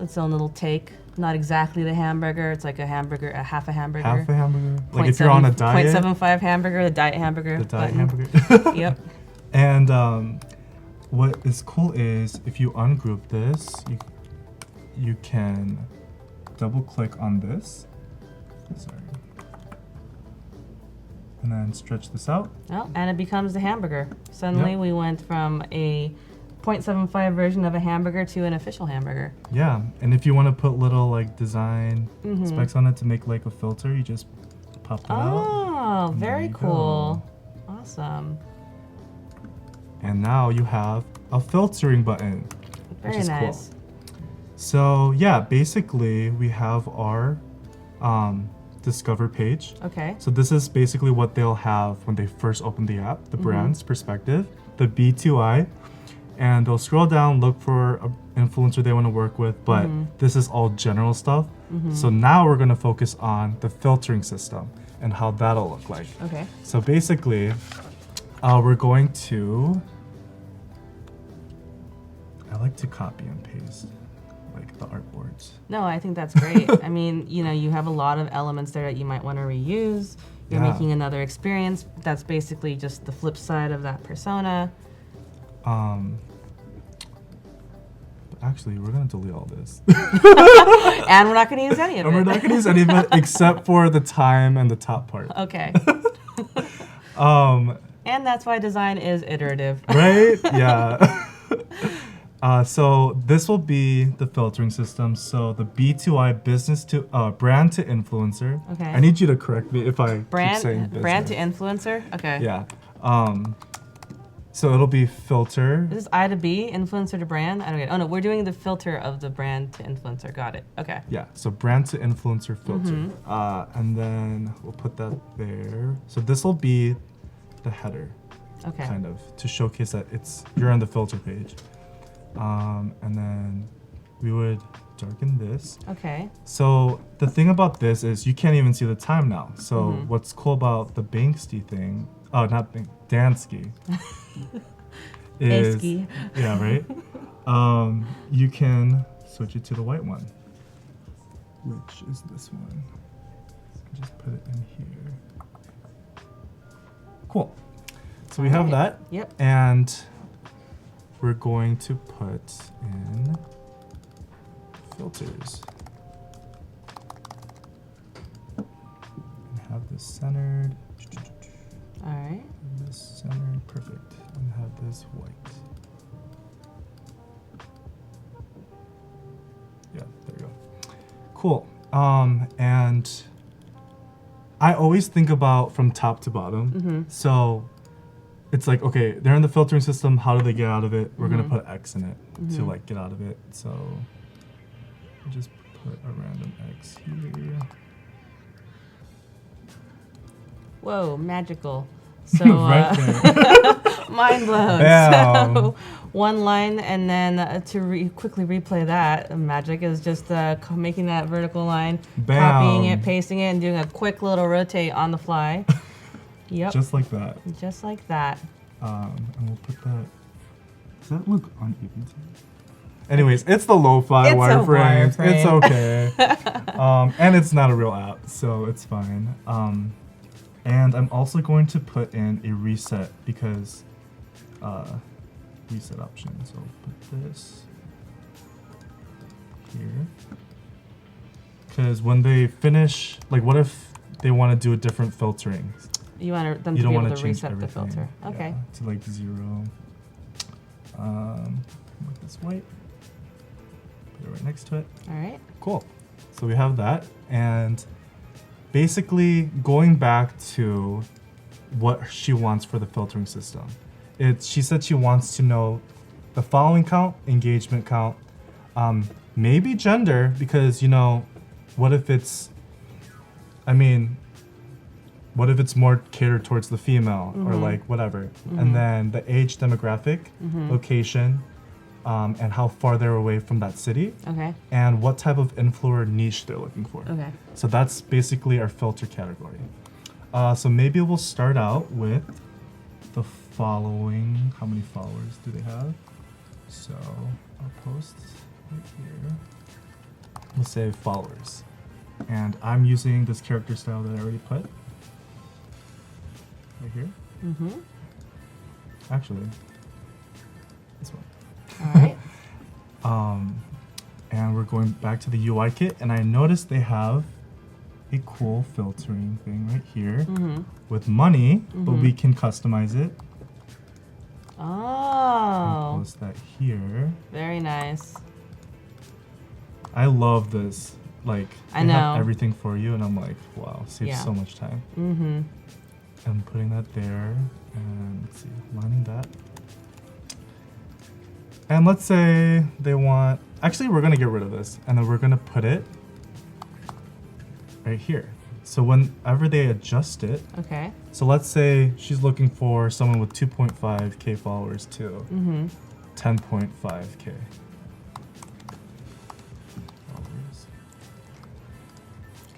its own little take. Not exactly the hamburger. It's like a hamburger, a half a hamburger. Half a hamburger. Like if you're on a diet. 0.75 hamburger, the diet hamburger. The diet button. hamburger. Yep. And what is cool is if you ungroup this, you can double click on this. Sorry. And then stretch this out. Oh, and it becomes the hamburger. Suddenly we went from a 0.75 version of a hamburger to an official hamburger. Yeah, and if you want to put little like design specs on it to make like a filter, you just pop that out. Oh, very cool. Awesome. And now you have a filtering button, which is Very cool. So yeah, basically we have our Discover page. Okay. So this is basically what they'll have when they first open the app, the brand's perspective, the B2I, and they'll scroll down, look for an influencer they want to work with, but this is all general stuff. So now we're going to focus on the filtering system and how that'll look like. Okay. So basically, we're going to, I like to copy and paste like the artboards. No, I think that's great. I mean, you know, you have a lot of elements there that you might want to reuse. You're making another experience. That's basically just the flip side of that persona. But actually, we're gonna delete all this. And we're not going to use any of it. And we're not gonna use any of it except for the time and the top part. Okay. Um, And that's why design is iterative. right? Yeah. So this will be the filtering system. So the B2I business to brand to influencer. Okay. I need you to correct me if I keep saying business. Brand to influencer? Okay. Yeah. So it'll be filter. Is this I to B, influencer to brand? I don't get it. Oh no, we're doing the filter of the brand to influencer. Got it. Okay. Yeah, so brand to influencer filter. And then we'll put that there. So this will be the header, Okay. kind of, to showcase that you're on the filter page. And then we would darken this. Okay. So the thing about this is you can't even see the time now. So what's cool about the Banksy thing, not Dansky, is Banksy. yeah, right. You can switch it to the white one, which is this one. Just put it in here. Cool. So we have that. Yep. And we're going to put in filters. And have this centered. All right. Have this centered, perfect. And have this white. Yeah, there you go. Cool. And I always think about from top to bottom. So it's like, okay, they're in the filtering system. How do they get out of it? We're gonna put X in it to like get out of it. So we'll just put a random X here. Whoa, magical. So Right there. mind blown. Bam. So one line, and then to quickly replay that, magic is just making that vertical line, Bam. copying it, pasting it, and doing a quick little rotate on the fly. Yep. Just like that. Just like that. And we'll put that. Does that look uneven to you? Anyways, it's the lo-fi It's a wireframes. wireframe. It's okay. And it's not a real app, so it's fine. And I'm also going to put in a reset because reset option. So I'll put this here. Because when they finish, like what if they want to do a different filtering? You want them You to don't be want able to to change reset everything. the filter. Okay. Yeah, to like 0. Make this white. Put it right next to it. All right. Cool. So we have that, and basically going back to what she wants for the filtering system. She said she wants to know the following count, engagement count, maybe gender, because what if it's more catered towards the female or like whatever. And then the age demographic, location, and how far they're away from that city. Okay. And what type of influencer niche they're looking for. Okay. So that's basically our filter category. So maybe we'll start out with the following. How many followers do they have? So I'll post right here. Let's say followers. And I'm using this character style that I already put. Right here. Mm-hmm. Actually, this one. All right. And we're going back to the UI kit, and I noticed they have a cool filtering thing right here with money, but we can customize it. Oh. I'll post that here. Very nice. I love this. Like, I they have know. everything for you, and I'm like, wow, saves so much time. Mm-hmm. I'm putting that there, and let's see, lining that. And let's say they want, actually we're gonna get rid of this, and then we're gonna put it right here. So whenever they adjust it, Okay. so let's say she's looking for someone with 2.5K followers to 10.5K.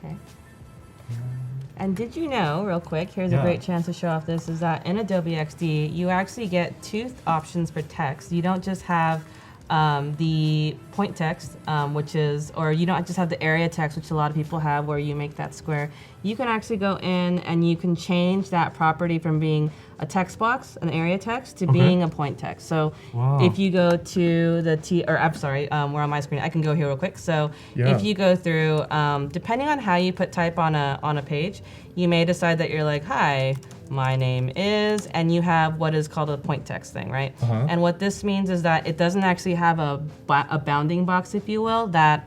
Okay. And did you know, real quick, here's a great chance to show off this, is that in Adobe XD, you actually get two options for text. You don't just have the point text, which is, or you don't just have the area text, which a lot of people have, where you make that square. You can actually go in and you can change that property from being a text box, an area text, to being a point text. So if you go to the we're on my screen. I can go here real quick. So if you go through, depending on how you put type on a page, you may decide that you're like, hi, my name is, and you have what is called a point text thing, right? And what this means is that it doesn't actually have a bounding box, if you will, that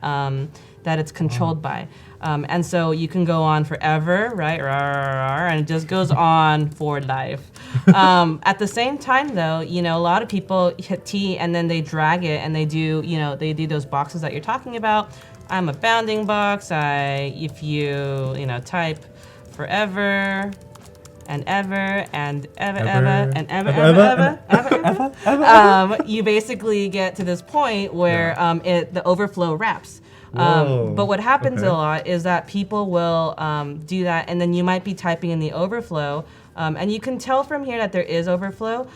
that it's controlled by. And so you can go on forever, right? And it just goes on for life. At the same time, though, you know, a lot of people hit T and then they drag it and they do, you know, they do those boxes that you're talking about. I'm a bounding box. If you know, type forever and ever and ever and ever, you basically get to this point where the overflow wraps. But what happens a lot is that people will do that, and then you might be typing in the overflow, and you can tell from here that there is overflow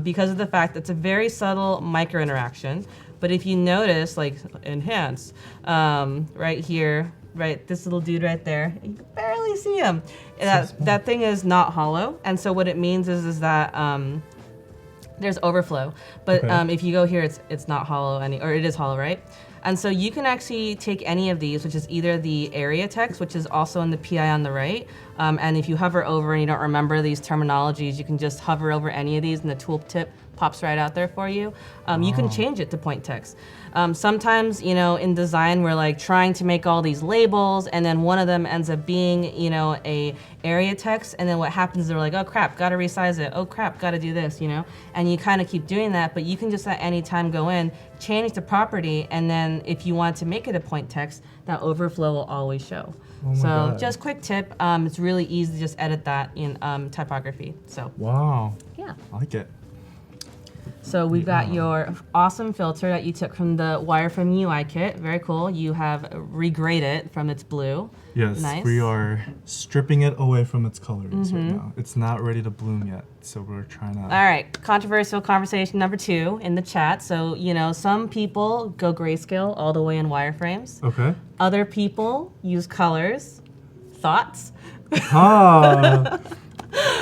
because of the fact that it's a very subtle micro interaction. But if you notice, like enhance, right here, right, this little dude right there, you can barely see him. That thing is not hollow, and so what it means is that there's overflow. But if you go here, it's not hollow or it is hollow, right? And so you can actually take any of these, which is either the area text, which is also in the PI on the right. And if you hover over and you don't remember these terminologies, you can just hover over any of these and the tooltip pops right out there for you. You can change it to point text. Sometimes, you know, in design, we're like trying to make all these labels, and then one of them ends up being, you know, a area text, and then what happens is they're like, oh crap, gotta resize it. Oh crap, gotta do this, you know? And you kind of keep doing that, but you can just at any time go in, change the property, and then if you want to make it a point text, that overflow will always show. So just quick tip, it's really easy to just edit that in typography. So yeah, I like it. So we've got your awesome filter that you took from the wireframe UI kit. Very cool. You have regraded it from its blue. Yes, nice. We are stripping it away from its colors right now. It's not ready to bloom yet, so we're trying to... All right, controversial conversation number 2 in the chat. So, you know, some people go grayscale all the way in wireframes. Okay. Other people use colors. Thoughts?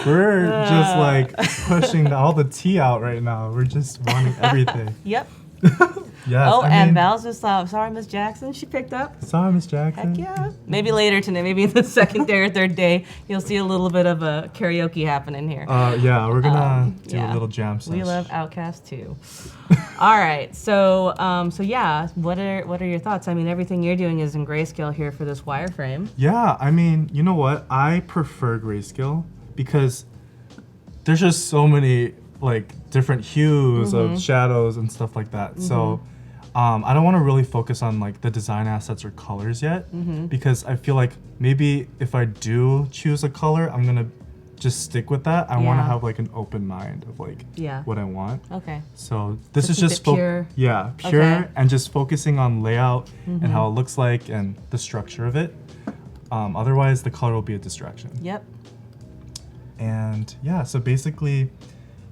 We're just like pushing all the tea out right now. We're just wanting everything. Yep. Yes. Oh, and Val's just sorry, Miss Jackson, she picked up. Sorry, Miss Jackson. Heck yeah. Maybe later tonight, maybe in the second day or third day, you'll see a little bit of a karaoke happening here. Yeah, we're gonna do a little jam session. We love Outkast too. All right, so yeah, what are your thoughts? I mean, everything you're doing is in grayscale here for this wireframe. Yeah, I mean, you know what? I prefer grayscale because there's just so many like different hues of shadows and stuff like that. So I don't want to really focus on like the design assets or colors yet because I feel like maybe if I do choose a color, I'm gonna just stick with that. I want to have like an open mind of like what I want. Okay. So this is just pure. Yeah, pure and just focusing on layout and how it looks like and the structure of it. Otherwise, the color will be a distraction. Yep. And yeah, so basically,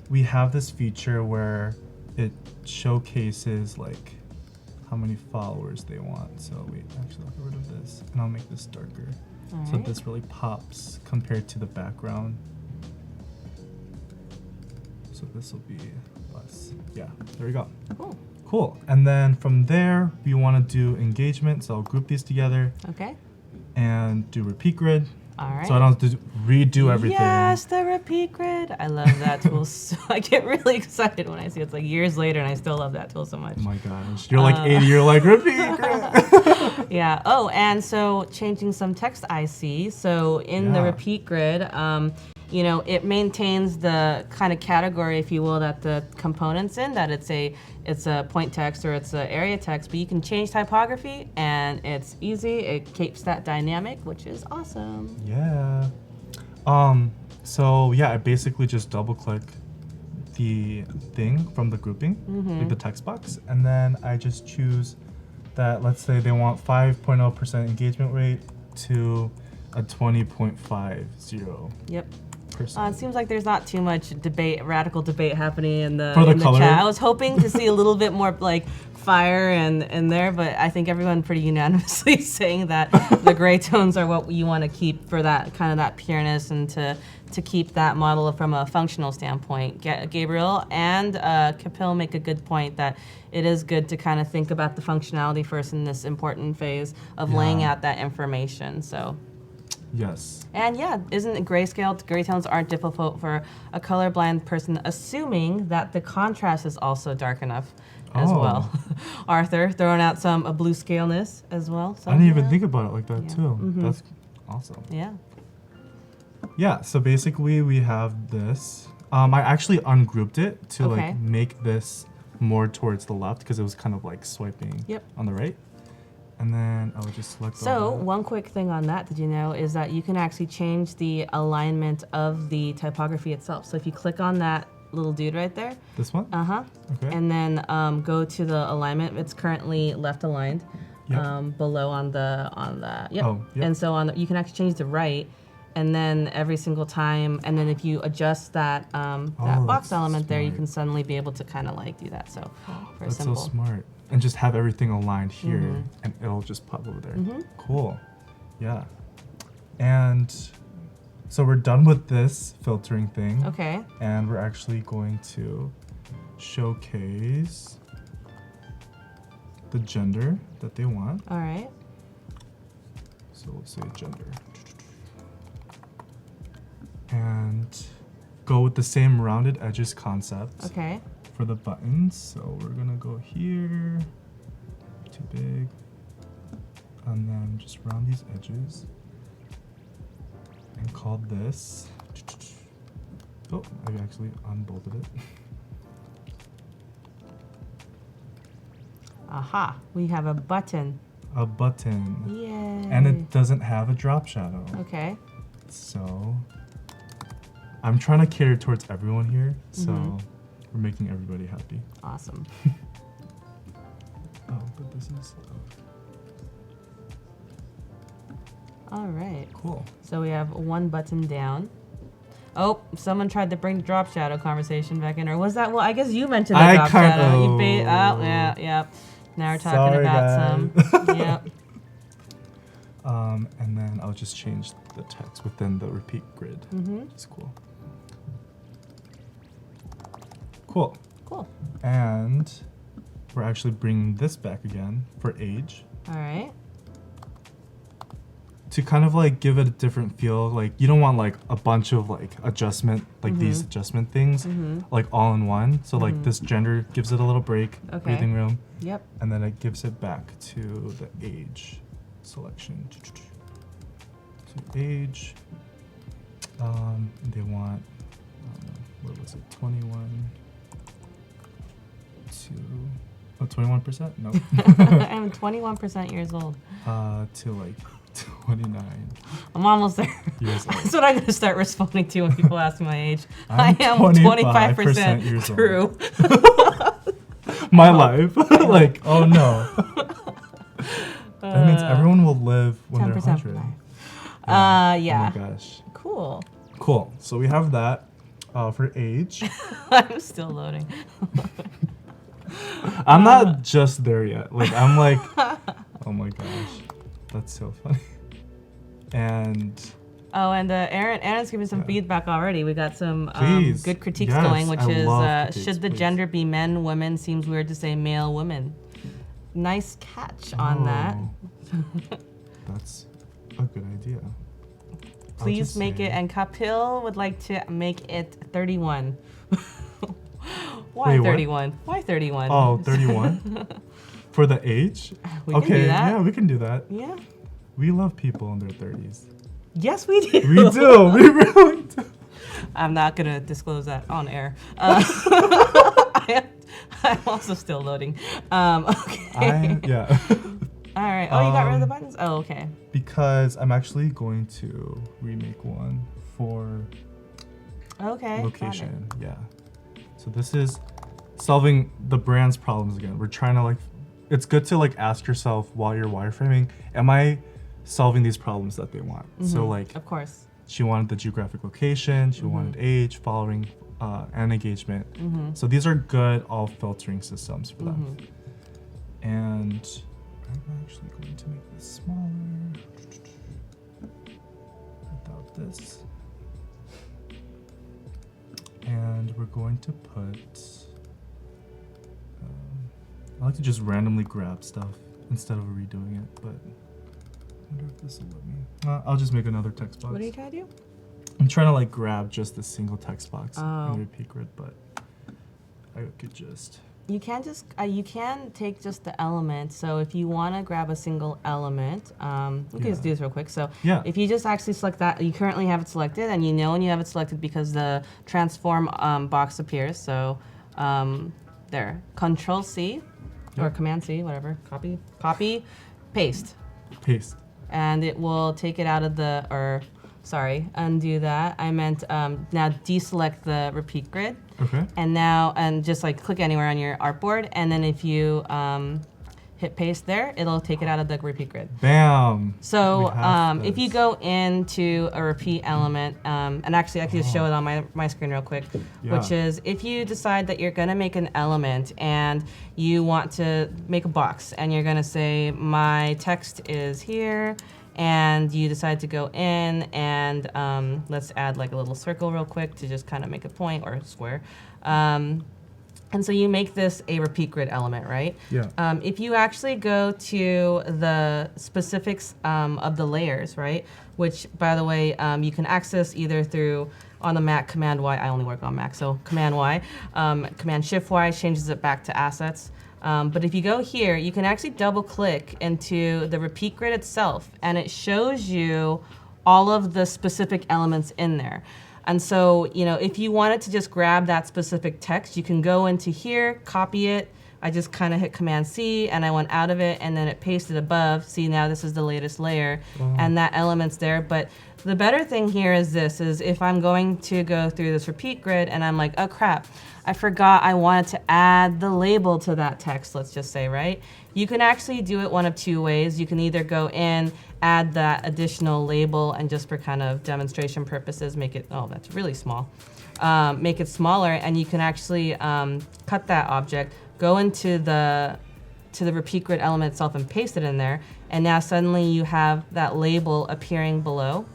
we have this feature where it showcases like how many followers they want. So wait, actually I'll get rid of this and I'll make this darker. All So right. this really pops compared to the background. So this will be less. Yeah, there we go. Cool. Cool. And then from there, we want to do engagement. So I'll group these together Okay. and do repeat grid. All right. So I don't have to redo everything. Yes, the repeat grid. I love that tool. So I get really excited when I see it. It's like years later, and I still love that tool so much. Oh my gosh. You're like 80, you're like repeat grid. Yeah. Oh, and so changing some text I see. So in the Yeah. repeat grid, you know, it maintains the kind of category, if you will, that the component's in, that it's a point text or it's an area text, but you can change typography and it's easy. It keeps that dynamic, which is awesome. Yeah. So yeah, I basically just double click the thing from the grouping, like the text box, and then I just choose that, let's say they want 5.0% engagement rate to a 20.50%. Yep. It seems like there's not too much debate, radical debate happening in the, For the in the color? chat. I was hoping to see a little bit more like fire in there, but I think everyone pretty unanimously saying that the gray tones are what you want to keep for that kind of that pureness and to keep that model from a functional standpoint. Gabriel and Kapil make a good point that it is good to kind of think about the functionality first in this important phase of laying Yeah. out that information. So. Yes. And yeah, isn't it grayscale? Gray tones aren't difficult for a colorblind person, assuming that the contrast is also dark enough as Oh. well. Arthur throwing out some blue scaleness as well. So, I didn't even yeah. think about it like that Yeah. too. That's awesome. Yeah. Yeah, so basically we have this. I actually ungrouped it to Okay. like make this more towards the left because it was kind of like swiping Yep. on the right. And then I would just select So all that. one quick thing on that, did you know, is that you can actually change the alignment of the typography itself. So if you click on that little dude right there, This one? uh-huh, Okay. and then go to the alignment. It's currently left aligned. Yep. Below on the yep. Oh, yep. And so you can actually change the right, and then every single time, and then if you adjust that that box that's element there, you smart. can suddenly be able to kind of like do that. So for a That's symbol. so smart. And just have everything aligned here and it'll just pop over there. Cool. Yeah. And so we're done with this filtering thing. Okay. And we're actually going to showcase the gender that they want. All right. So let's say gender. And go with the same rounded edges concept Okay. for the buttons. So we're gonna go here, too big, and then just round these edges and call this, oh, I actually unbolted it. Aha. We have a button. A button. Yay. And it doesn't have a drop shadow. Okay. So I'm trying to cater towards everyone here, so we're making everybody happy. Awesome. Oh, but this is All right. cool. So we have one button down. Oh, someone tried to bring the drop shadow conversation back in, or was that? Well, I guess you mentioned the drop shadow. Oh, Yeah, yeah. Now we're talking about some. Yep. And then I'll just change the text within the repeat grid. It's cool. Cool. Cool. And we're actually bringing this back again for age All right. to kind of like give it a different feel. Like you don't want like a bunch of like adjustment, like these adjustment things, like all in one. So like this gender gives it a little break, Okay. breathing room, Yep. and then it gives it back to the age selection. To age, they want, what was it, 21 to, oh, 21%? No. I'm 21% years old. To like 29 I'm almost there. years old. That's what I'm going to start responding to when people ask my age. I'm I am 25% years 25% old. true. My life. Like, oh no. That means everyone will live when they're 10% for 100. life. Yeah. Oh my gosh. Cool. Cool. So we have that. For age. I'm still loading. I'm not just there yet. Like I'm like, oh my gosh, that's so funny. And Aaron's giving some feedback already. We got some good critiques Yes, going, which I is love critiques, should the please. gender be men, women? Seems weird to say male, woman. Nice catch on that. That's a good idea. Please make it, and Kapil would like to make it 31. Why Wait, 31? Why 31? Oh, 31? For the age? We can do that. Yeah, we can do that. Yeah. We love people in their 30s. Yes, we do. We do. We really do. I'm not going to disclose that on air. I'm also still loading. Okay. Yeah. All right. Oh, you got rid of the buttons? Oh, okay. Because I'm actually going to remake one for location. Yeah. So this is solving the brand's problems again. We're trying to it's good to ask yourself while you're wireframing, am I solving these problems that they want? So of course. She wanted the geographic location, she wanted age, following, and engagement. So these are good all filtering systems for them. And I'm actually going to make this smaller without this. And we're going to put, I like to just randomly grab stuff instead of redoing it, but I wonder if this will let me. I'll just make another text box. What are you trying to do? I'm trying to grab just a single text box and repeat grid, but I could just. You can just you can take just the element. So if you want to grab a single element, we can just do this real quick. So if you just actually select that, you currently have it selected, and you know when you have it selected because the transform box appears. So there, Control C or Command C, whatever. Copy, paste. Paste. And it will take it out of the undo that. I meant now deselect the repeat grid. Okay. And just click anywhere on your artboard, and then if you hit paste there, it'll take it out of the repeat grid. Bam. So if you go into a repeat element, and actually I can just show it on my screen real quick, which is if you decide that you're gonna make an element and you want to make a box, and you're gonna say my text is here, and you decide to go in and let's add a little circle real quick to just kind of make a point, or a square. And so you make this a repeat grid element, right? Yeah. If you actually go to the specifics of the layers, right? Which, by the way, you can access either through, on the Mac, Command Y. I only work on Mac, so Command Y. Command Shift Y changes it back to assets. But if you go here, you can actually double click into the repeat grid itself, and it shows you all of the specific elements in there. And so, if you wanted to just grab that specific text, you can go into here, copy it. I just kind of hit Command C, and I went out of it, and then it pasted above. See, now this is the latest layer, and that element's there. But the better thing here is this, is if I'm going to go through this repeat grid, and I'm like, oh crap, I forgot I wanted to add the label to that text, let's just say, right? You can actually do it one of two ways. You can either go in, add that additional label, and just for kind of demonstration purposes, make it, oh, that's really small. Make it smaller, and you can actually cut that object, go into the repeat grid element itself and paste it in there, and now suddenly you have that label appearing below.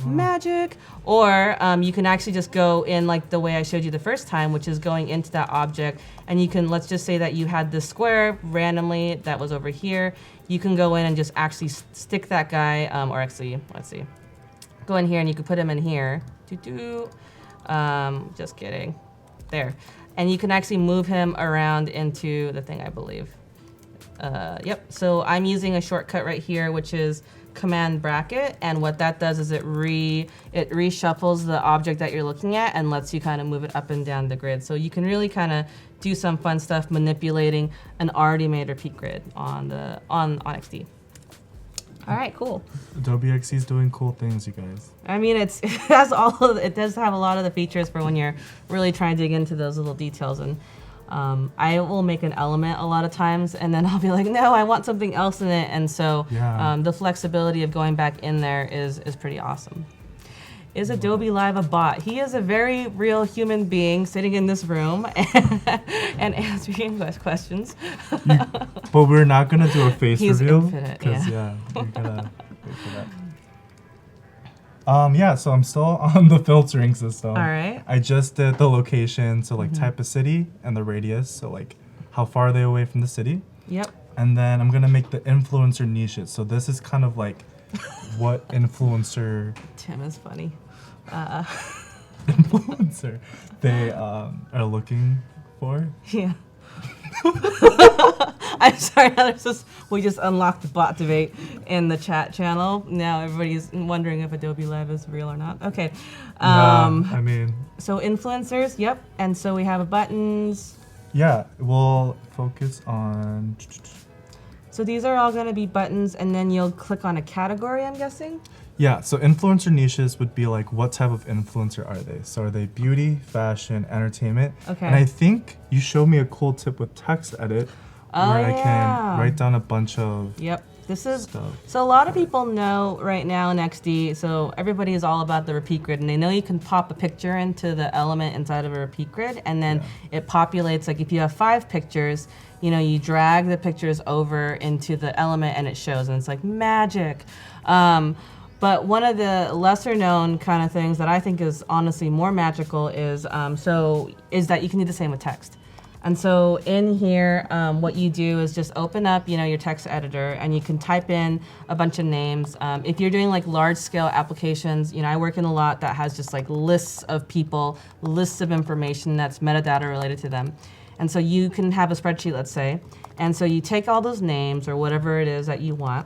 Magic. Or you can actually just go in the way I showed you the first time, which is going into that object, and you can, let's just say that you had this square randomly that was over here. You can go in and just actually stick that guy, or actually, let's see, go in here and you can put him in here. Just kidding. There. And you can actually move him around into the thing, I believe. Yep, so I'm using a shortcut right here, which is Command bracket, and what that does is it reshuffles the object that you're looking at and lets you kind of move it up and down the grid. So you can really kind of do some fun stuff manipulating an already made repeat grid on XD. All right, cool. Adobe XD is doing cool things, you guys. I mean, it does have a lot of the features for when you're really trying to dig into those little details. And I will make an element a lot of times, and then I'll be like, no, I want something else in it. And so the flexibility of going back in there is pretty awesome. Is Adobe Live a bot? He is a very real human being sitting in this room and answering questions. But we're not gonna do a face He's reveal infinite, because we're gonna wait for that. Yeah, so I'm still on the filtering system. All right. I just did the location, so like type of city and the radius, so like how far are they away from the city? Yep. And then I'm gonna make the influencer niches. So this is kind of like what influencer Tim is funny. influencer they are looking for. Yeah. I'm sorry, we just unlocked the bot debate in the chat channel. Now everybody's wondering if Adobe Live is real or not. Okay. I mean. So influencers, yep. And so we have buttons. Yeah, we'll focus on. So these are all going to be buttons, and then you'll click on a category, I'm guessing? Yeah, so influencer niches would be like, what type of influencer are they? So are they beauty, fashion, entertainment? Okay. And I think you showed me a cool tip with text edit where I can write down a bunch of This is stuff. So a lot of people know right now in XD, so everybody is all about the repeat grid, and they know you can pop a picture into the element inside of a repeat grid, and then it populates, like if you have 5 pictures, you drag the pictures over into the element and it shows, and it's like magic. But one of the lesser known kind of things that I think is honestly more magical is that you can do the same with text. And so in here, what you do is just open up, your text editor, and you can type in a bunch of names. If you're doing like large scale applications, I work in a lot that has just like lists of people, lists of information that's metadata related to them. And so you can have a spreadsheet, let's say, and so you take all those names or whatever it is that you want,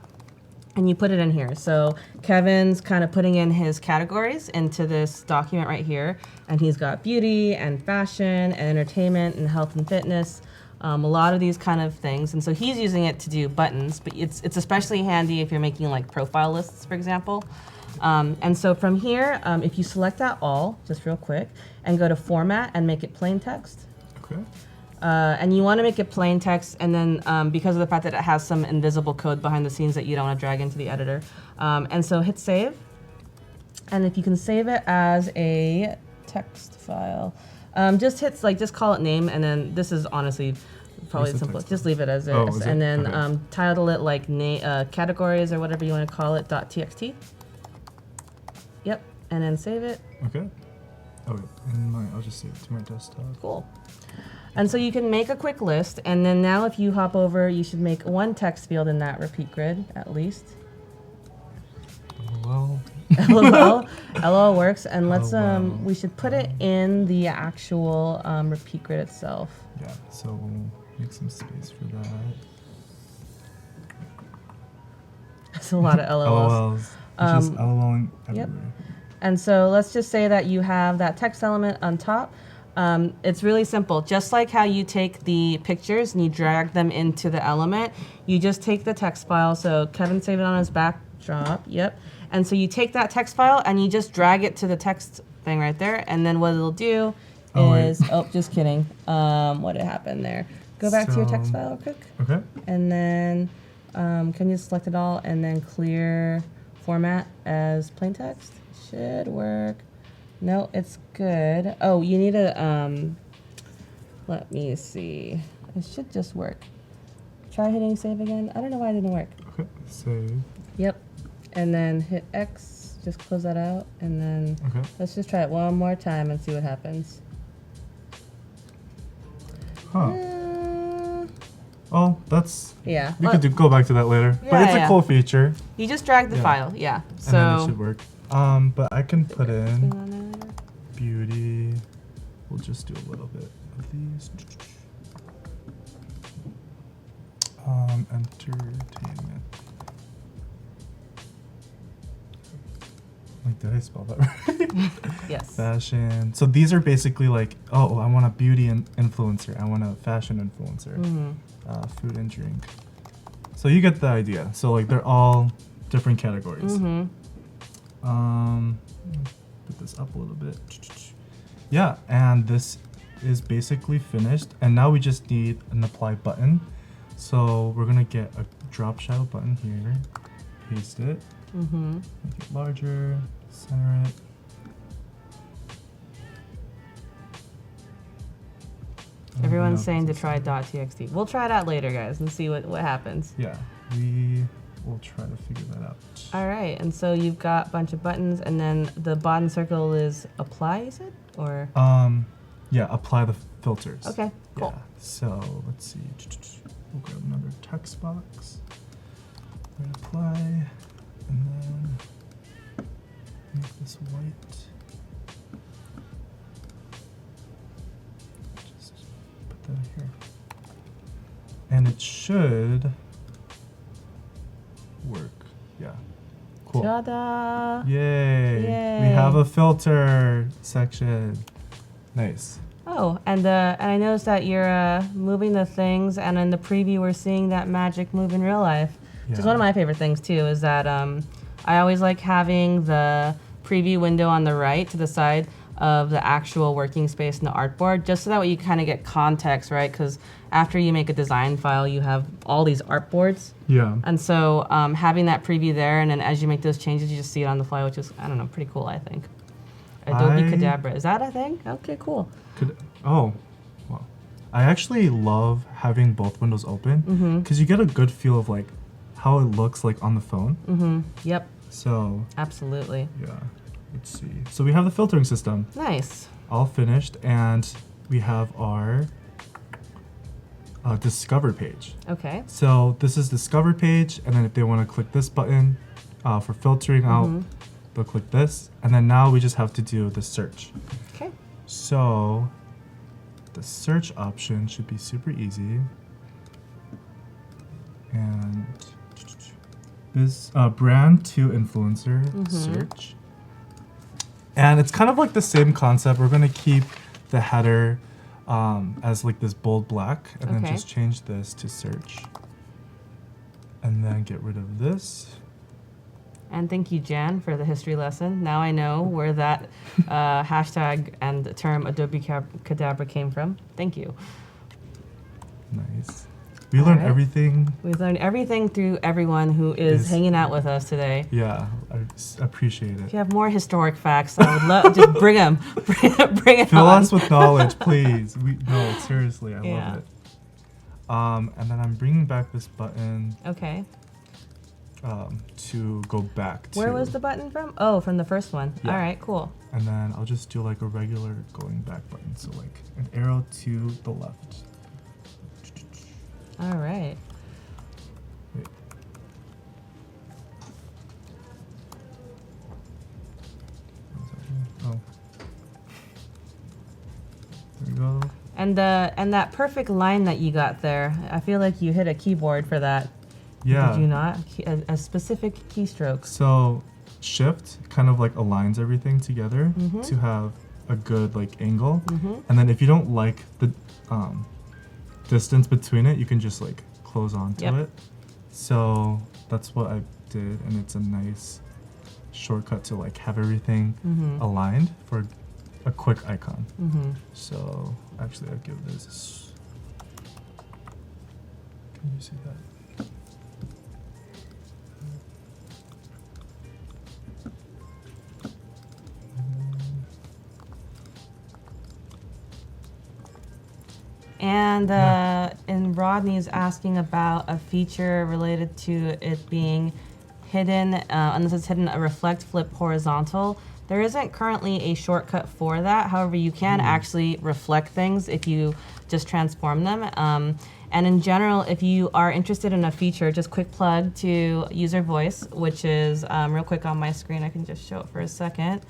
and you put it in here. So Kevin's kind of putting in his categories into this document right here, and he's got beauty and fashion and entertainment and health and fitness, a lot of these kind of things. And so he's using it to do buttons, but it's especially handy if you're making like profile lists, for example. And so from here, if you select that all, just real quick, and go to format and make it plain text. Okay. And you want to make it plain text, and then because of the fact that it has some invisible code behind the scenes that you don't want to drag into the editor. And so hit save. And if you can save it as a text file, just call it name, and then this is honestly probably the simplest. Just leave it as is, and then title it like categories or whatever you want to call it, .txt. Yep, and then save it. Okay. Oh, wait. I'll just save it to my desktop. Cool. And so you can make a quick list, and then now if you hop over, you should make one text field in that repeat grid, at least. LOL. LOL works, and let's, we should put it in the actual repeat grid itself. Yeah, so we'll make some space for that. That's a lot of LOLs. Just LOLing everywhere. Yep. And so let's just say that you have that text element on top. It's really simple. Just like how you take the pictures and you drag them into the element, you just take the text file. So Kevin saved it on his backdrop. Yep. And so you take that text file and you just drag it to the text thing right there. And then what it'll do is, just kidding. What happened there? Go back to your text file real quick. Okay. And then can you select it all and then clear format as plain text? Should work. No, it's good. Oh, you need a, let me see. It should just work. Try hitting save again. I don't know why it didn't work. Okay, save. Yep. And then hit X, just close that out, and then let's just try it one more time and see what happens. Huh. Oh, that's... Yeah. We could go back to that later. Yeah, but it's a cool feature. You just drag the file, yeah. So, and then it should work. But I can put in beauty. We'll just do a little bit of these. Entertainment. Like, did I spell that right? Yes. Fashion. So these are basically like, oh, I want a beauty influencer. I want a fashion influencer. Food and drink. So you get the idea. So like they're all different categories. Put this up a little bit. Yeah, and this is basically finished. And now we just need an apply button. So we're gonna get a drop shadow button here. Paste it. Make it larger. Center it. Everyone's saying to try .txt. We'll try it out later, guys, and see what happens. Yeah, we will try to figure that out. All right, and so you've got a bunch of buttons, and then the bottom circle is apply, you said? Or? Yeah, apply the filters. Okay, cool. Yeah, so let's see. We'll grab another text box. We're gonna apply, and then make this white. Just put that here. And it should work. Yeah. Cool. Ta-da! Yay. Yay! We have a filter section. Nice. Oh, and I noticed that you're moving the things, and in the preview we're seeing that magic move in real life. Which is one of my favorite things too, is that I always like having the preview window on the right to the side of the actual working space in the artboard, just so that way you kind of get context, right? Because after you make a design file, you have all these artboards. Yeah. And so having that preview there, and then as you make those changes, you just see it on the fly, which is, I don't know, pretty cool, I think. Adobe Cadabra, is that a thing? Okay, cool. Oh, well. I actually love having both windows open, because you get a good feel of like how it looks like on the phone. Yep. So. Absolutely. Yeah. Let's see. So we have the filtering system. Nice. All finished, and we have our Discover page. Okay. So this is Discover page, and then if they want to click this button for filtering out, they'll click this, and then now we just have to do the search. Okay. So the search option should be super easy. And this brand to influencer search. And it's kind of like the same concept. We're going to keep the header as like this bold black, and then just change this to search. And then get rid of this. And thank you, Jan, for the history lesson. Now I know where that hashtag and the term Adobe Cadabra came from. Thank you. Nice. We learned everything. We've learned everything through everyone who is hanging out with us today. Yeah, I appreciate it. If you have more historic facts, I would love just bring them. Bring it Fill on. us with knowledge, please. No, seriously, I love it. And then I'm bringing back this button. Okay. To go back to. Where was the button from? Oh, from the first one. Yeah. All right, cool. And then I'll just do like a regular going back button. So like an arrow to the left. All right. Wait. Oh. There we go. And that perfect line that you got there, I feel like you hit a keyboard for that. Yeah. Did you not? A specific keystroke. So shift kind of like aligns everything together to have a good like angle. And then if you don't like the distance between it, you can just like close onto it. So that's what I did, and it's a nice shortcut to like have everything aligned for a quick icon. So actually I'll give this, can you see that? And Rodney's asking about a feature related to it being hidden, and this is hidden a reflect flip horizontal. There isn't currently a shortcut for that. However, you can actually reflect things if you just transform them. And in general, if you are interested in a feature, just quick plug to user voice, which is real quick on my screen. I can just show it for a second.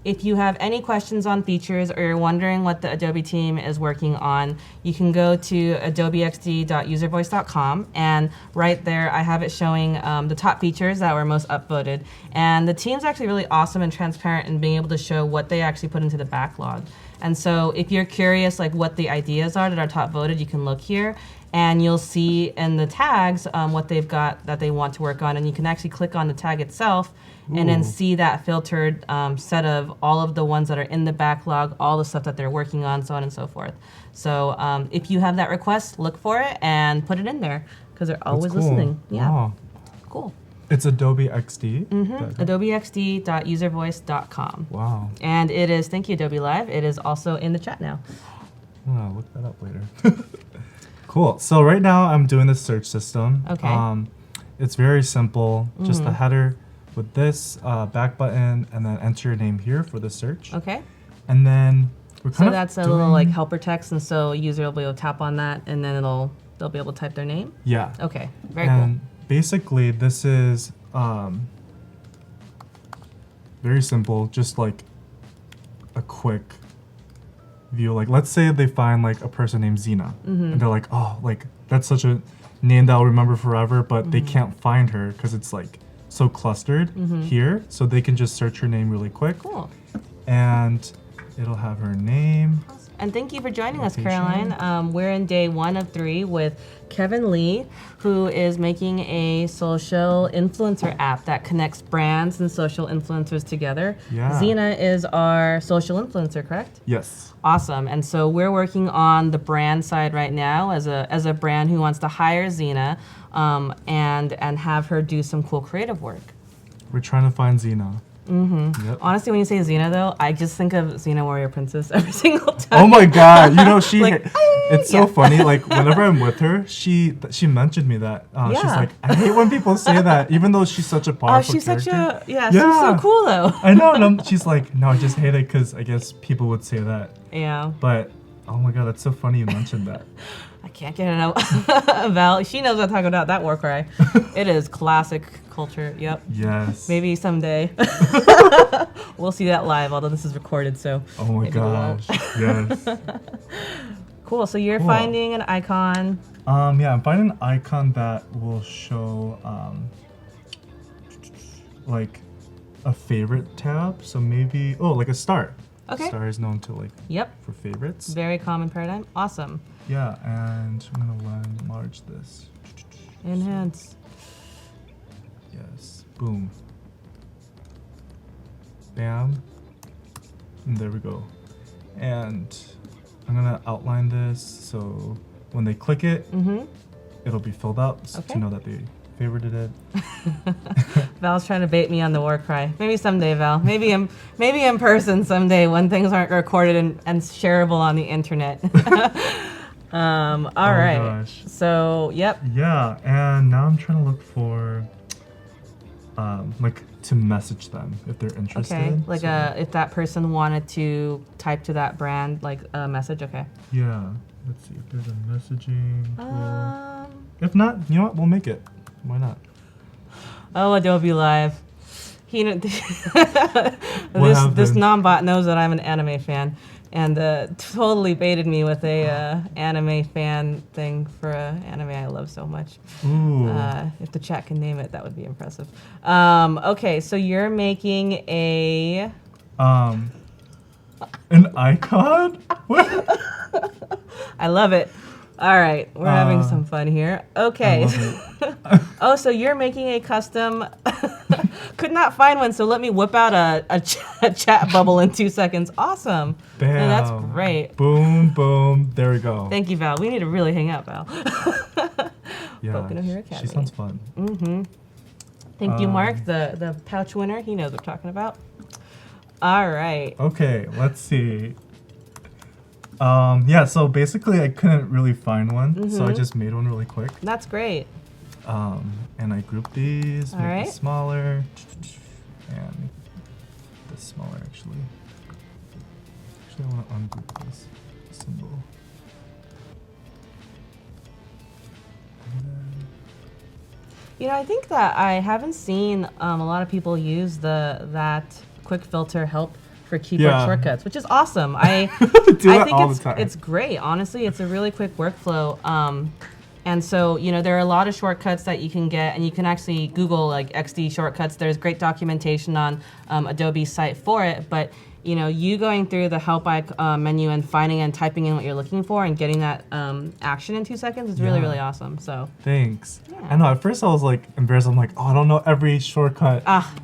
If you have any questions on features or you're wondering what the Adobe team is working on, you can go to adobexd.uservoice.com, and right there I have it showing the top features that were most upvoted. And the team's actually really awesome and transparent in being able to show what they actually put into the backlog. And so if you're curious like what the ideas are that are top voted, you can look here and you'll see in the tags what they've got that they want to work on, and you can actually click on the tag itself and then see that filtered set of all of the ones that are in the backlog, all the stuff that they're working on, so on and so forth. So if you have that request, look for it and put it in there, because they're always listening. Yeah. Wow. Cool. It's Adobe XD? AdobeXD.uservoice.com. Wow. And it is, thank you Adobe Live, it is also in the chat now. I'll look that up later. Cool. So right now I'm doing the search system. Okay. It's very simple. Just the header with this back button, and then enter your name here for the search. Okay. And then we're kind So of that's a little like helper text, and so a user will be able to tap on that, and then they'll be able to type their name. Yeah. Okay. Very and basically this is very simple. Just like a quick view. Like let's say they find like a person named Zena, and they're like, oh, like that's such a name that I'll remember forever, but they can't find her because it's like so clustered here. So they can just search her name really quick. Cool. And it'll have her name. And thank you for joining us, Location. Caroline. We're in day 1 of 3 with Kevin Lee, who is making a social influencer app that connects brands and social influencers together. Yeah. Zena is our social influencer, correct? Yes. Awesome. And so we're working on the brand side right now as a brand who wants to hire Zena and have her do some cool creative work. We're trying to find Zena. Yep. Honestly, when you say Xena, though, I just think of Xena Warrior Princess every single time. Oh my god! You know Like, it's so funny. Like whenever I'm with her, she mentioned me that she's Yeah. like, I hate when people say that, even though she's such a powerful she's character. such a she's so cool though. I know, and she's like, no, I just hate it because I guess people would say that. Yeah, But oh my god, that's so funny you mentioned that. I can't get it out. Val, she knows what I'm talking about. That war cry, it is classic culture. Yep. Yes. Maybe someday we'll see that live. Although this is recorded, so. Oh my maybe we won't. gosh. Yes. Cool. So you're Cool. finding an icon. Yeah, I'm finding an icon that will show like a favorite tab. So maybe like a star. Okay. Star is known to like Yep. for favorites. Very common paradigm. Awesome. Yeah, and I'm gonna enlarge this. Enhance. Yes. Boom. Bam. And there we go. And I'm gonna outline this so when they click it, it'll be filled up Okay. to know that they favorited it. Val's trying to bait me on the war cry. Maybe someday, Val. Maybe in person someday when things aren't recorded and shareable on the internet. All right. Gosh. So, yep. Yeah, and now I'm trying to look for like to message them if they're interested. Okay. Like So, if that person wanted to type to that brand like a message. Okay. yeah. Let's see if there's a messaging tool. If not, you know what? We'll make it. Why not? Oh, Adobe Live. This happened? non-bot knows that I'm an anime fan, and totally baited me with a anime fan thing for an anime I love so much. Ooh. If the chat can name it, that would be impressive. Okay, so you're making a An icon? What? I love it. All right, we're having some fun here. Okay. Oh, so you're making a custom. Could not find one, so let me whip out a chat bubble in 2 seconds. Awesome. Bam. Yeah, that's great. Boom, boom. There we go. Thank you, Val. We need to really hang out, Val. Yeah, Boku no Hero she Academy. sounds fun. Thank you, Mark, the pouch winner. He knows what I'm talking about. All right. Okay, let's see. Yeah, so basically I couldn't really find one, so I just made one really quick. That's great. And I grouped these, All make right. this smaller, and this smaller actually. Actually, I want to ungroup this symbol. And then, You know, I think that I haven't seen a lot of people use that quick filter help for keyboard Yeah. shortcuts, which is awesome. I do I that think all the time. it's great. Honestly, it's a really quick workflow. And so, you know, there are a lot of shortcuts that you can get, and you can actually Google like XD shortcuts. There's great documentation on Adobe's site for it, but you know, you going through the help menu and finding and typing in what you're looking for and getting that action in 2 seconds is really, Yeah. really awesome. So, Thanks. Yeah. I know, at first I was like embarrassed. I'm like, oh, I don't know every shortcut.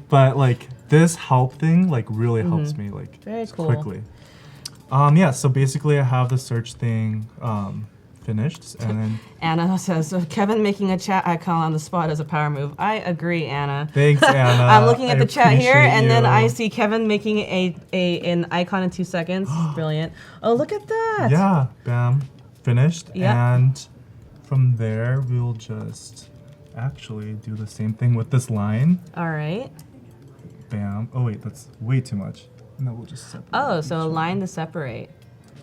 But like this help thing like really helps me like Very just cool. quickly. Yeah, so basically I have the search thing finished. And then Anna says, so Kevin making a chat icon on the spot is a power move. I agree, Anna. Thanks, Anna. I'm looking at the chat here, and then I you. see Kevin making an icon in 2 seconds. Brilliant. Oh, look at that. Yeah, bam, finished. Yep. And from there, we'll just actually do the same thing with this line. All right. Bam. Oh wait, that's way too much. No, we'll just separate. Oh, each so a one. line to separate.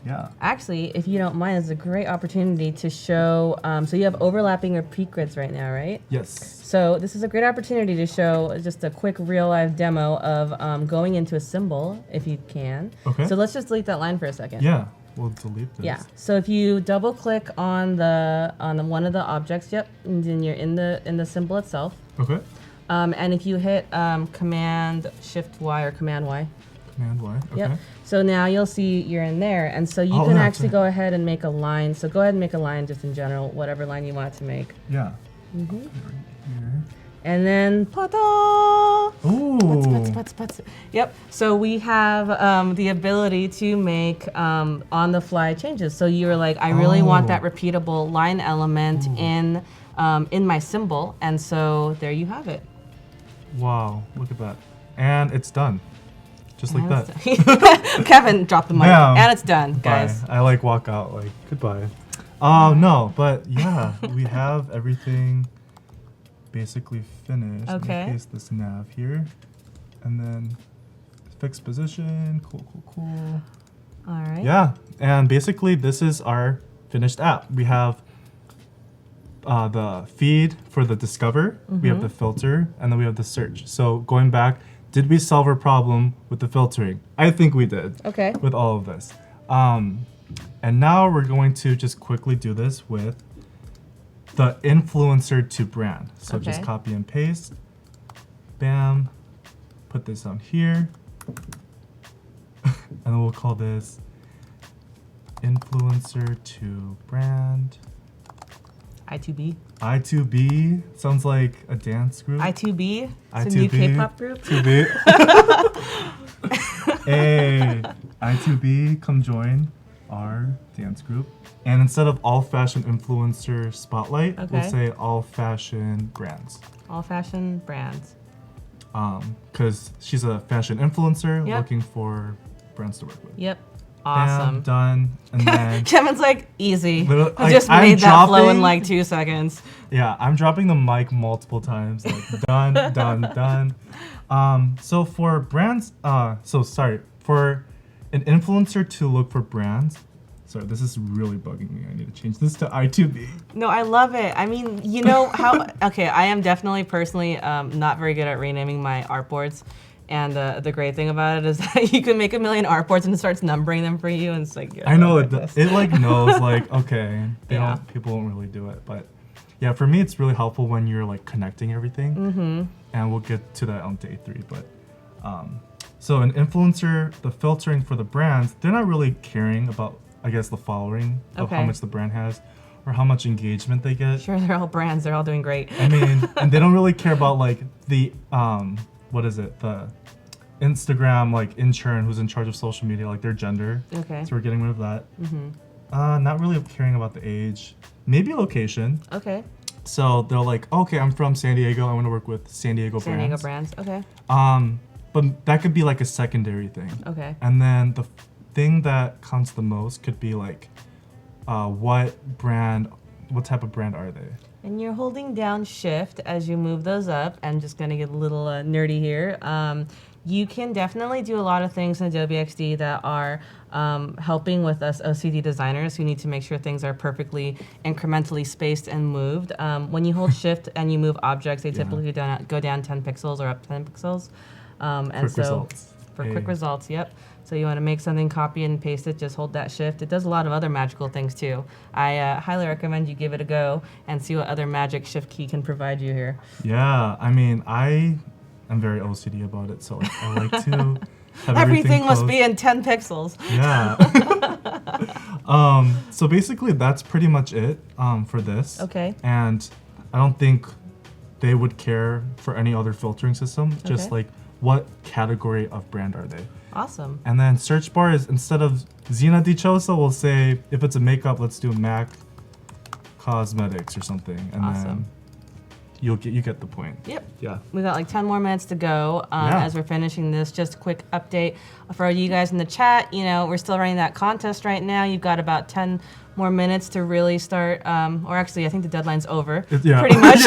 Yeah. Actually, if you don't mind, it's a great opportunity to show, so you have overlapping repeat grids right now, right? Yes. So this is a great opportunity to show just a quick real-life demo of going into a symbol, if you can. Okay. So let's just delete that line for a second. Yeah, we'll delete this. Yeah. So if you double-click on one of the objects, yep, and then you're in the symbol itself. Okay. And if you hit Command Shift Y or Command Y. Command Y. Okay. Yep. So now you'll see you're in there, and so you can actually go ahead and make a line. So go ahead and make a line just in general, whatever line you want it to make. Yeah. Mm-hmm. Right here. And then ta-da! Ooh. Putz. Yep. So we have the ability to make on-the-fly changes. So you were like, I really want that repeatable line element in my symbol, and so there you have it. Wow, look at that. And it's done. Just like that. Kevin dropped the mic, Bam. and it's done, Bye. guys. I like walk out like goodbye. No, but yeah, we have everything basically finished. Okay. Let me paste this nav here, and then fixed position. Cool. All right. Yeah, and basically this is our finished app. We have the feed for the discover, we have the filter, and then we have the search. So going back, did we solve our problem with the filtering? I think we did. Okay. With all of this. And now we're going to just quickly do this with the influencer to brand. So just Okay. copy and paste. Bam. Put this on here. And then we'll call this influencer to brand. I2B. I2B sounds like a dance group. I2B. It's a new I2B. K-pop group. 2B. Hey, I2B, come join our dance group. And instead of all fashion influencer spotlight, we'll Okay. say all fashion brands. All fashion brands. Because she's a fashion influencer Yep. looking for brands to work with. Yep. Bam, Awesome. done. And then, Kevin's like, easy. Literally, I like, just I'm made that flow in dropping- like 2 seconds. yeah, I'm dropping the mic multiple times. Like, done. So for brands, for an influencer to look for brands, sorry, this is really bugging me. I need to change this to I2B. No, I love it. I mean, you know how, okay, I am definitely personally not very good at renaming my artboards. And the great thing about it is that you can make a million artboards and it starts numbering them for you, and it's like, yeah, I know like it like knows like, okay, Yeah. people don't really do it, but yeah, for me it's really helpful when you're like connecting everything. Mm-hmm. And we'll get to that on day 3, but so an influencer, the filtering for the brands, they're not really caring about, I guess, the following of how Okay. much the brand has or how much engagement they get. Sure, they're all brands. They're all doing great. I mean, and they don't really care about like the what is it, the Instagram like intern who's in charge of social media, like their gender. Okay. So we're getting rid of that. Mm-hmm. Not really caring about the age, maybe location. Okay. So they're like, okay, I'm from San Diego. I want to work with San Diego San brands. Diego brands. Okay. But that could be like a secondary thing. Okay. And then the thing that counts the most could be like, what type of brand are they? And you're holding down Shift as you move those up. I'm just gonna get a little nerdy here. You can definitely do a lot of things in Adobe XD that are helping with us OCD designers who need to make sure things are perfectly incrementally spaced and moved. When you hold Shift and you move objects, they typically go down 10 pixels or up 10 pixels. Quick results. For quick results, yep. So you want to make something, copy and paste it, just hold that Shift. It does a lot of other magical things too. I highly recommend you give it a go and see what other magic Shift key can provide you here. Yeah, I mean, I'm very OCD about it, so like, I like to have Everything must close. be in 10 pixels. Yeah. So basically, that's pretty much it for this. Okay. And I don't think they would care for any other filtering system. Just Okay. like, what category of brand are they? Awesome. And then search bar is, instead of Zina Dichosa, we'll say if it's a makeup, let's do MAC cosmetics or something, and then you get the point. Yep. Yeah. We got like 10 more minutes to go as we're finishing this. Just a quick update for you guys in the chat. You know, we're still running that contest right now. You've got about 10 more minutes to really start, or actually, I think the deadline's over. Pretty much.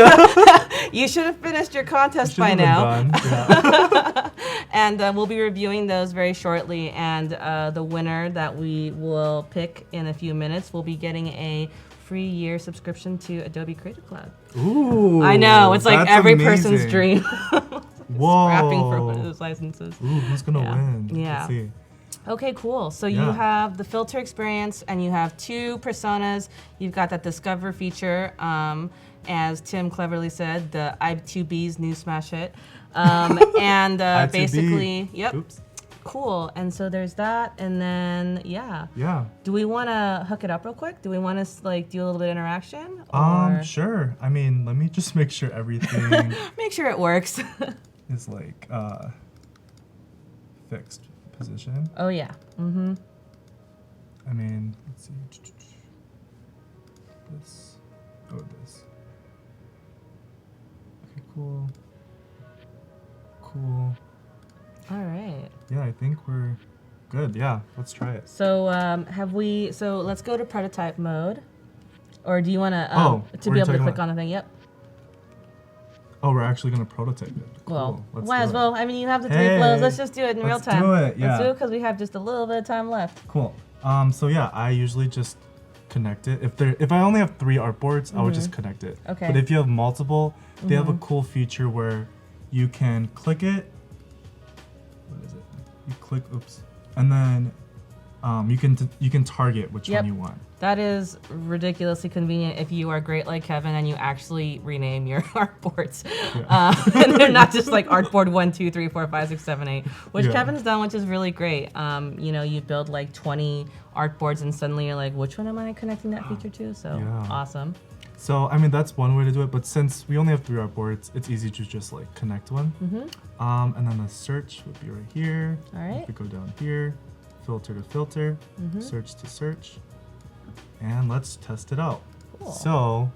You should have finished your contest by now. Yeah. And we'll be reviewing those very shortly. And the winner that we will pick in a few minutes will be getting a free year subscription to Adobe Creative Cloud. Ooh, I know, it's like every amazing. person's dream. Whoa. Scrapping for one of those licenses. Ooh, who's gonna win? Yeah. Let's see. Okay, cool. So you have the filter experience and you have 2 personas. You've got that discover feature, as Tim cleverly said, the I2B's new smash hit. And basically, Oops. Cool. And so there's that, and then Yeah. Do we want to hook it up real quick? Do we want to like do a little bit of interaction? Or? Sure. I mean, let me just make sure everything make sure it works. is like fixed position. Oh yeah. Mm-hmm. I mean, let's see. This. Oh, this. Okay, cool. Cool. All right. Yeah, I think we're good. Yeah, let's try it. So so let's go to prototype mode. Or do you want to be able to click on the thing? Yep. Oh, we're actually going to prototype it. Cool. Well, let's might do as it. well. I mean, you have the 3 flows. Let's just do it in real time. Let's do it, yeah. Let's do it because we have just a little bit of time left. Cool. So yeah, I usually just connect it. If I only have 3 artboards, I would just connect it. Okay. But if you have multiple, they have a cool feature where you can click it. What is it? You click, oops, and then you can target which one you want. That is ridiculously convenient if you are great like Kevin and you actually rename your artboards. Yeah. And they're not just like artboard 1, 2, 3, 4, 5, 6, 7, 8, which Kevin's done, which is really great. You know, you build like 20 artboards and suddenly you're like, which one am I connecting that feature to? So awesome. So, I mean, that's one way to do it, but since we only have 3 artboards, it's easy to just like connect one. And then the search would be right here. All right. If we go down here, filter to filter, search to search, and let's test it out. Cool. So,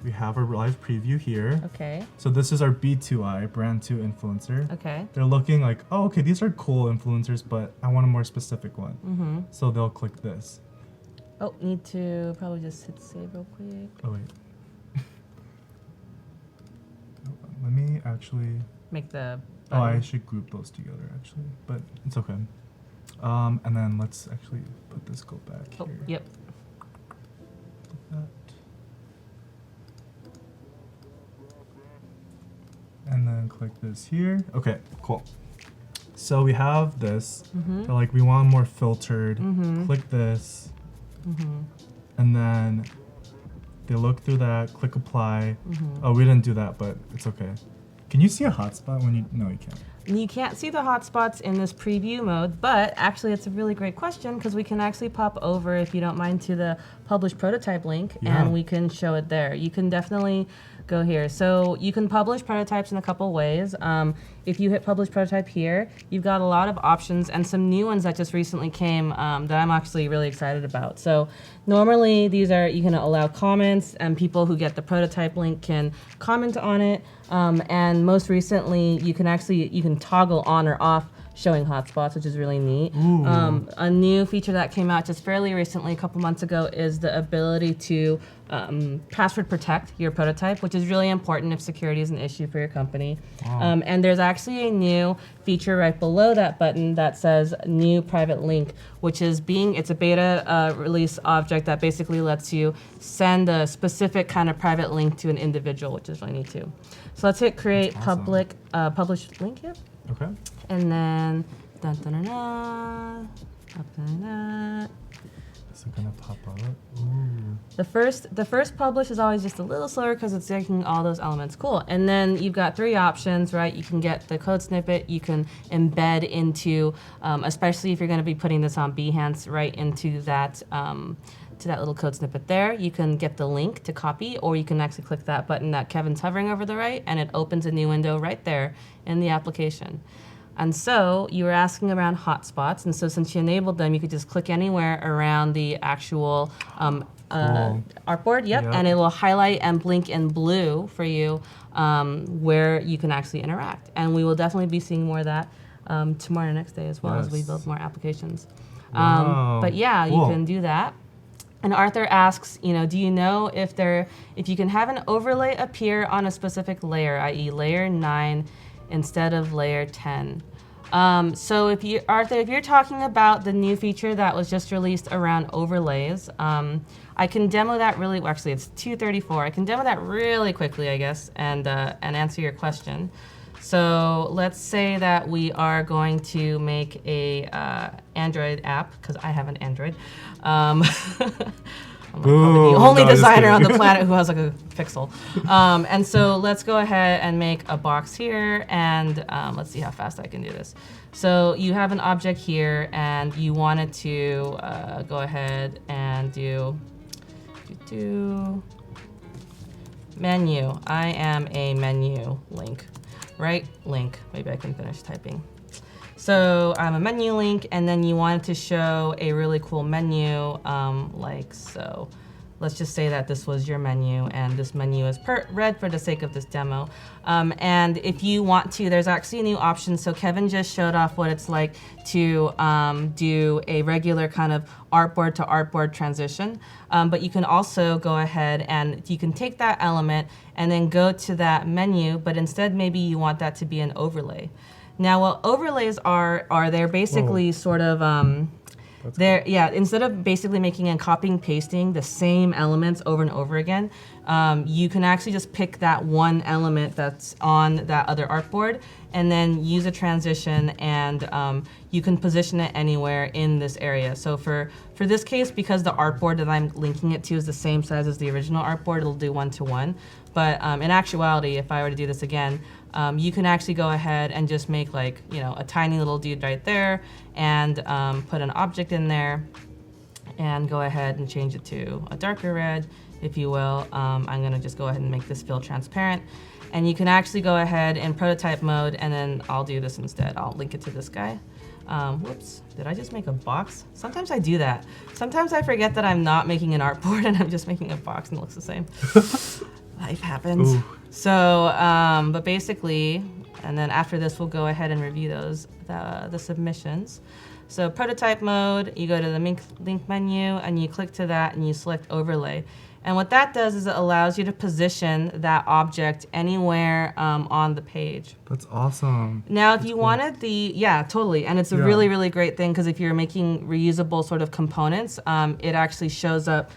we have our live preview here. Okay. So this is our B2I, brand 2 influencer. Okay. They're looking like, oh, okay, these are cool influencers, but I want a more specific one. So they'll click this. Oh, need to probably just hit save real quick. Oh, wait. Let me actually... Make the... Oh, I should group those together, actually, but it's okay. And then let's actually put this go back here. Yep. Like that. And then click this here. Okay, cool. So we have this. They're like, we want more filtered. Click this. And then they look through that, click apply. Oh, we didn't do that, but it's okay. Can you see a hotspot when you... No, you can't. You can't see the hotspots in this preview mode, but actually it's a really great question because we can actually pop over, if you don't mind, to the publish prototype link and we can show it there. You can definitely go here. So you can publish prototypes in a couple ways. If you hit publish prototype here, you've got a lot of options and some new ones that just recently came that I'm actually really excited about. So normally these are, you can allow comments and people who get the prototype link can comment on it. And most recently, you can toggle on or off showing hotspots, which is really neat. A new feature that came out just fairly recently, a couple months ago, is the ability to password protect your prototype, which is really important if security is an issue for your company. And there's actually a new feature right below that button that says new private link, which is it's a beta release object that basically lets you send a specific kind of private link to an individual, which is really neat too. So let's hit create public publish link here. Okay. And then dun, dun, dun, dun, up, dun, dun. Is it gonna pop up? Ooh. The first publish is always just a little slower because it's taking all those elements. Cool. And then you've got 3 options, right? You can get the code snippet. You can embed into, especially if you're going to be putting this on Behance, right into that. To that little code snippet there. You can get the link to copy, or you can actually click that button that Kevin's hovering over the right, and it opens a new window right there in the application. And so you were asking around hotspots, and so since you enabled them, you could just click anywhere around the actual artboard, and it will highlight and blink in blue for you where you can actually interact. And we will definitely be seeing more of that tomorrow, next day, as well as we build more applications. But yeah, you can do that. And Arthur asks, do you know if you can have an overlay appear on a specific layer, i.e. layer 9 instead of layer 10? So Arthur, if you're talking about the new feature that was just released around overlays, I can demo that actually it's 2:34. I can demo that really quickly, I guess, and answer your question. So let's say that we are going to make a Android app, because I have an Android. I'm probably the only designer on the planet who has like a pixel. And so let's go ahead and make a box here, and let's see how fast I can do this. So you have an object here, and you wanted to go ahead and do menu. I am a menu link. Right link. Maybe I can finish typing. So I'm a menu link, and then you wanted to show a really cool menu like so. Let's just say that this was your menu, and this menu is red for the sake of this demo. And if you want to, there's actually a new option. So Kevin just showed off what it's like to do a regular kind of artboard to artboard transition. But you can also go ahead and you can take that element and then go to that menu, but instead maybe you want that to be an overlay. Now, what overlays are they're basically sort of instead of basically making and copying pasting the same elements over and over again, you can actually just pick that one element that's on that other artboard and then use a transition, and you can position it anywhere in this area. So for this case, because the artboard that I'm linking it to is the same size as the original artboard, it'll do 1-to-1. But in actuality, if I were to do this again, you can actually go ahead and just make like, a tiny little dude right there, and put an object in there, and go ahead and change it to a darker red, if you will. I'm gonna just go ahead and make this fill transparent. And you can actually go ahead in prototype mode, and then I'll do this instead. I'll link it to this guy. Whoops, did I just make a box? Sometimes I do that. Sometimes I forget that I'm not making an artboard and I'm just making a box and it looks the same. Life happens. Ooh. So, but basically, and then after this, we'll go ahead and review the submissions. So prototype mode, you go to the link menu and you click to that and you select overlay. And what that does is it allows you to position that object anywhere on the page. That's awesome. Now, if you wanted totally. And it's a really, really great thing, because if you're making reusable sort of components, it actually shows up.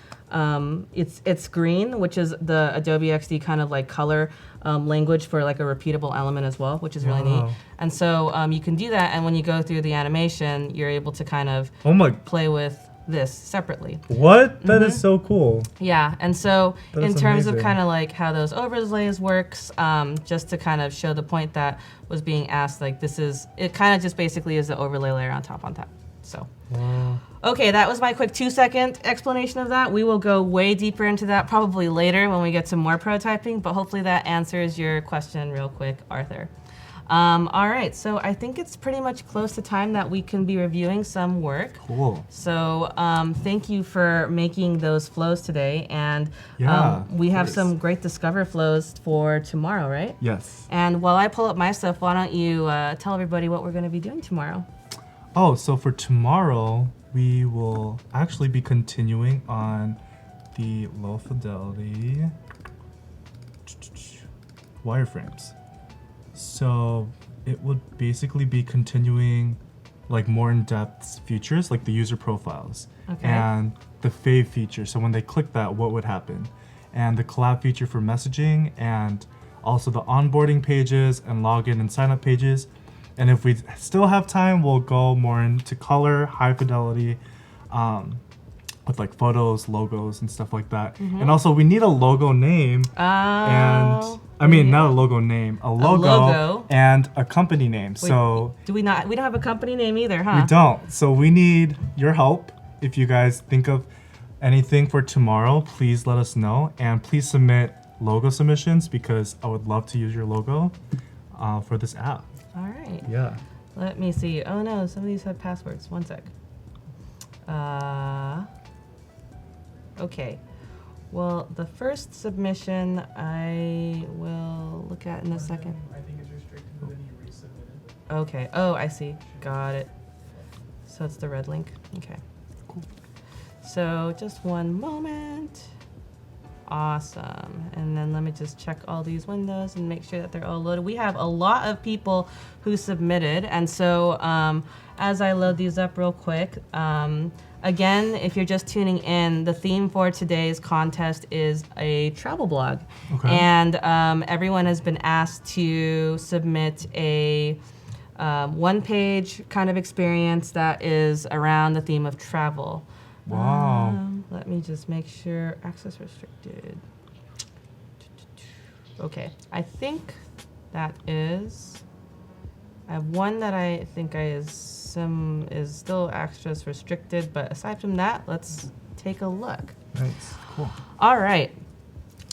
It's green, which is the Adobe XD kind of like color language for like a repeatable element as well, which is really neat. And so you can do that, and when you go through the animation, you're able to kind of play with this separately. What? That is so cool. Yeah, and so in terms of kind of like how those overlays works, just to kind of show the point that was being asked, like it kind of just basically is the overlay layer on top. So. Wow. Okay, that was my quick 2-second explanation of that. We will go way deeper into that probably later when we get some more prototyping, but hopefully that answers your question real quick, Arthur. All right, so I think it's pretty much close to time that we can be reviewing some work. Cool. So thank you for making those flows today, and we have some great Discover flows for tomorrow, right? Yes. And while I pull up my stuff, why don't you tell everybody what we're going to be doing tomorrow? Oh, so for tomorrow, we will actually be continuing on the low fidelity wireframes. So it would basically be continuing like more in-depth features like the user profiles and the fave feature. So when they click that, what would happen? And the collab feature for messaging, and also the onboarding pages and login and sign up pages. And if we still have time, we'll go more into color, high fidelity, with like photos, logos, and stuff like that. And also, we need a logo name, and I mean not a logo name, a logo and a company name. Wait, so do we not? We don't have a company name either, huh? We don't. So we need your help. If you guys think of anything for tomorrow, please let us know, and please submit logo submissions, because I would love to use your logo for this app. All right. Yeah. Let me see. Oh no, some of these have passwords. One sec. Okay. Well, the first submission I will look at in a second. I think it's restricted and then you resubmit it. Okay. Oh, I see. Got it. So it's the red link. Okay. Cool. So just one moment. Awesome. And then let me just check all these windows and make sure that they're all loaded. We have a lot of people who submitted. And so as I load these up real quick, again, if you're just tuning in, the theme for today's contest is a travel blog. Okay. And everyone has been asked to submit a one-page kind of experience that is around the theme of travel. Wow. Let me just make sure. Access restricted. Okay, I think that is. I have one that I think is still access restricted, but aside from that, let's take a look. Nice. Cool. All right.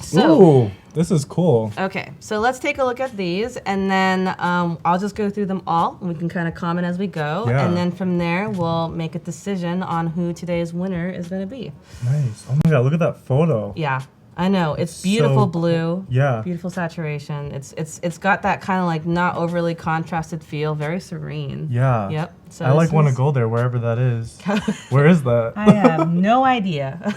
So, ooh, this is cool. okay, so let's take a look at these, and then I'll just go through them all, and we can kind of comment as we go, Yeah. and then from there, we'll make a decision on who today's winner is going to be. Nice. Oh my god, look at that photo. Yeah, I know. It's beautiful So blue. Yeah. Beautiful saturation. It's got that kind of like not overly contrasted feel, very serene. Yeah. Yep. So I like this want to is- go there wherever that is. Where is that? I have no idea.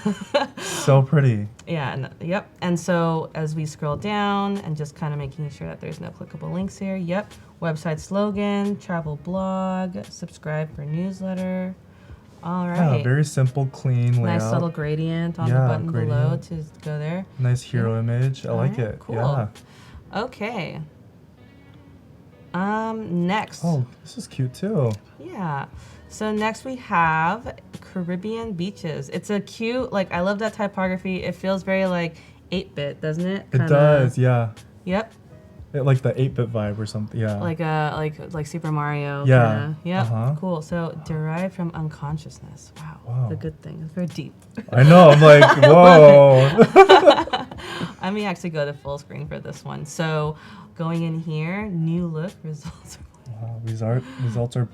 So pretty. Yeah, yep. And so as we scroll down and just kind of making sure that there's no clickable links here. Yep. Website slogan, travel blog, subscribe for newsletter. All right. Yeah, very simple, clean layout. Nice subtle gradient on the Yeah, button below gradient. to go there. Nice hero image. I like Alright, it. cool. Yeah. Okay. Next. Oh, this is cute too. Yeah. So next we have Caribbean beaches. It's a cute, like, I love that typography. It feels very like 8-bit, doesn't it? It Kinda- does, yeah. Yep. Like the 8-bit vibe or something. Yeah. Like Super Mario. Yeah. Kinda. Yep. Uh-huh. Cool. So derived from unconsciousness. Wow. Wow. The good thing. It's very deep. I know. I'm like, whoa. Let me actually go to full screen for this one. So going in here, new look results. Wow, results are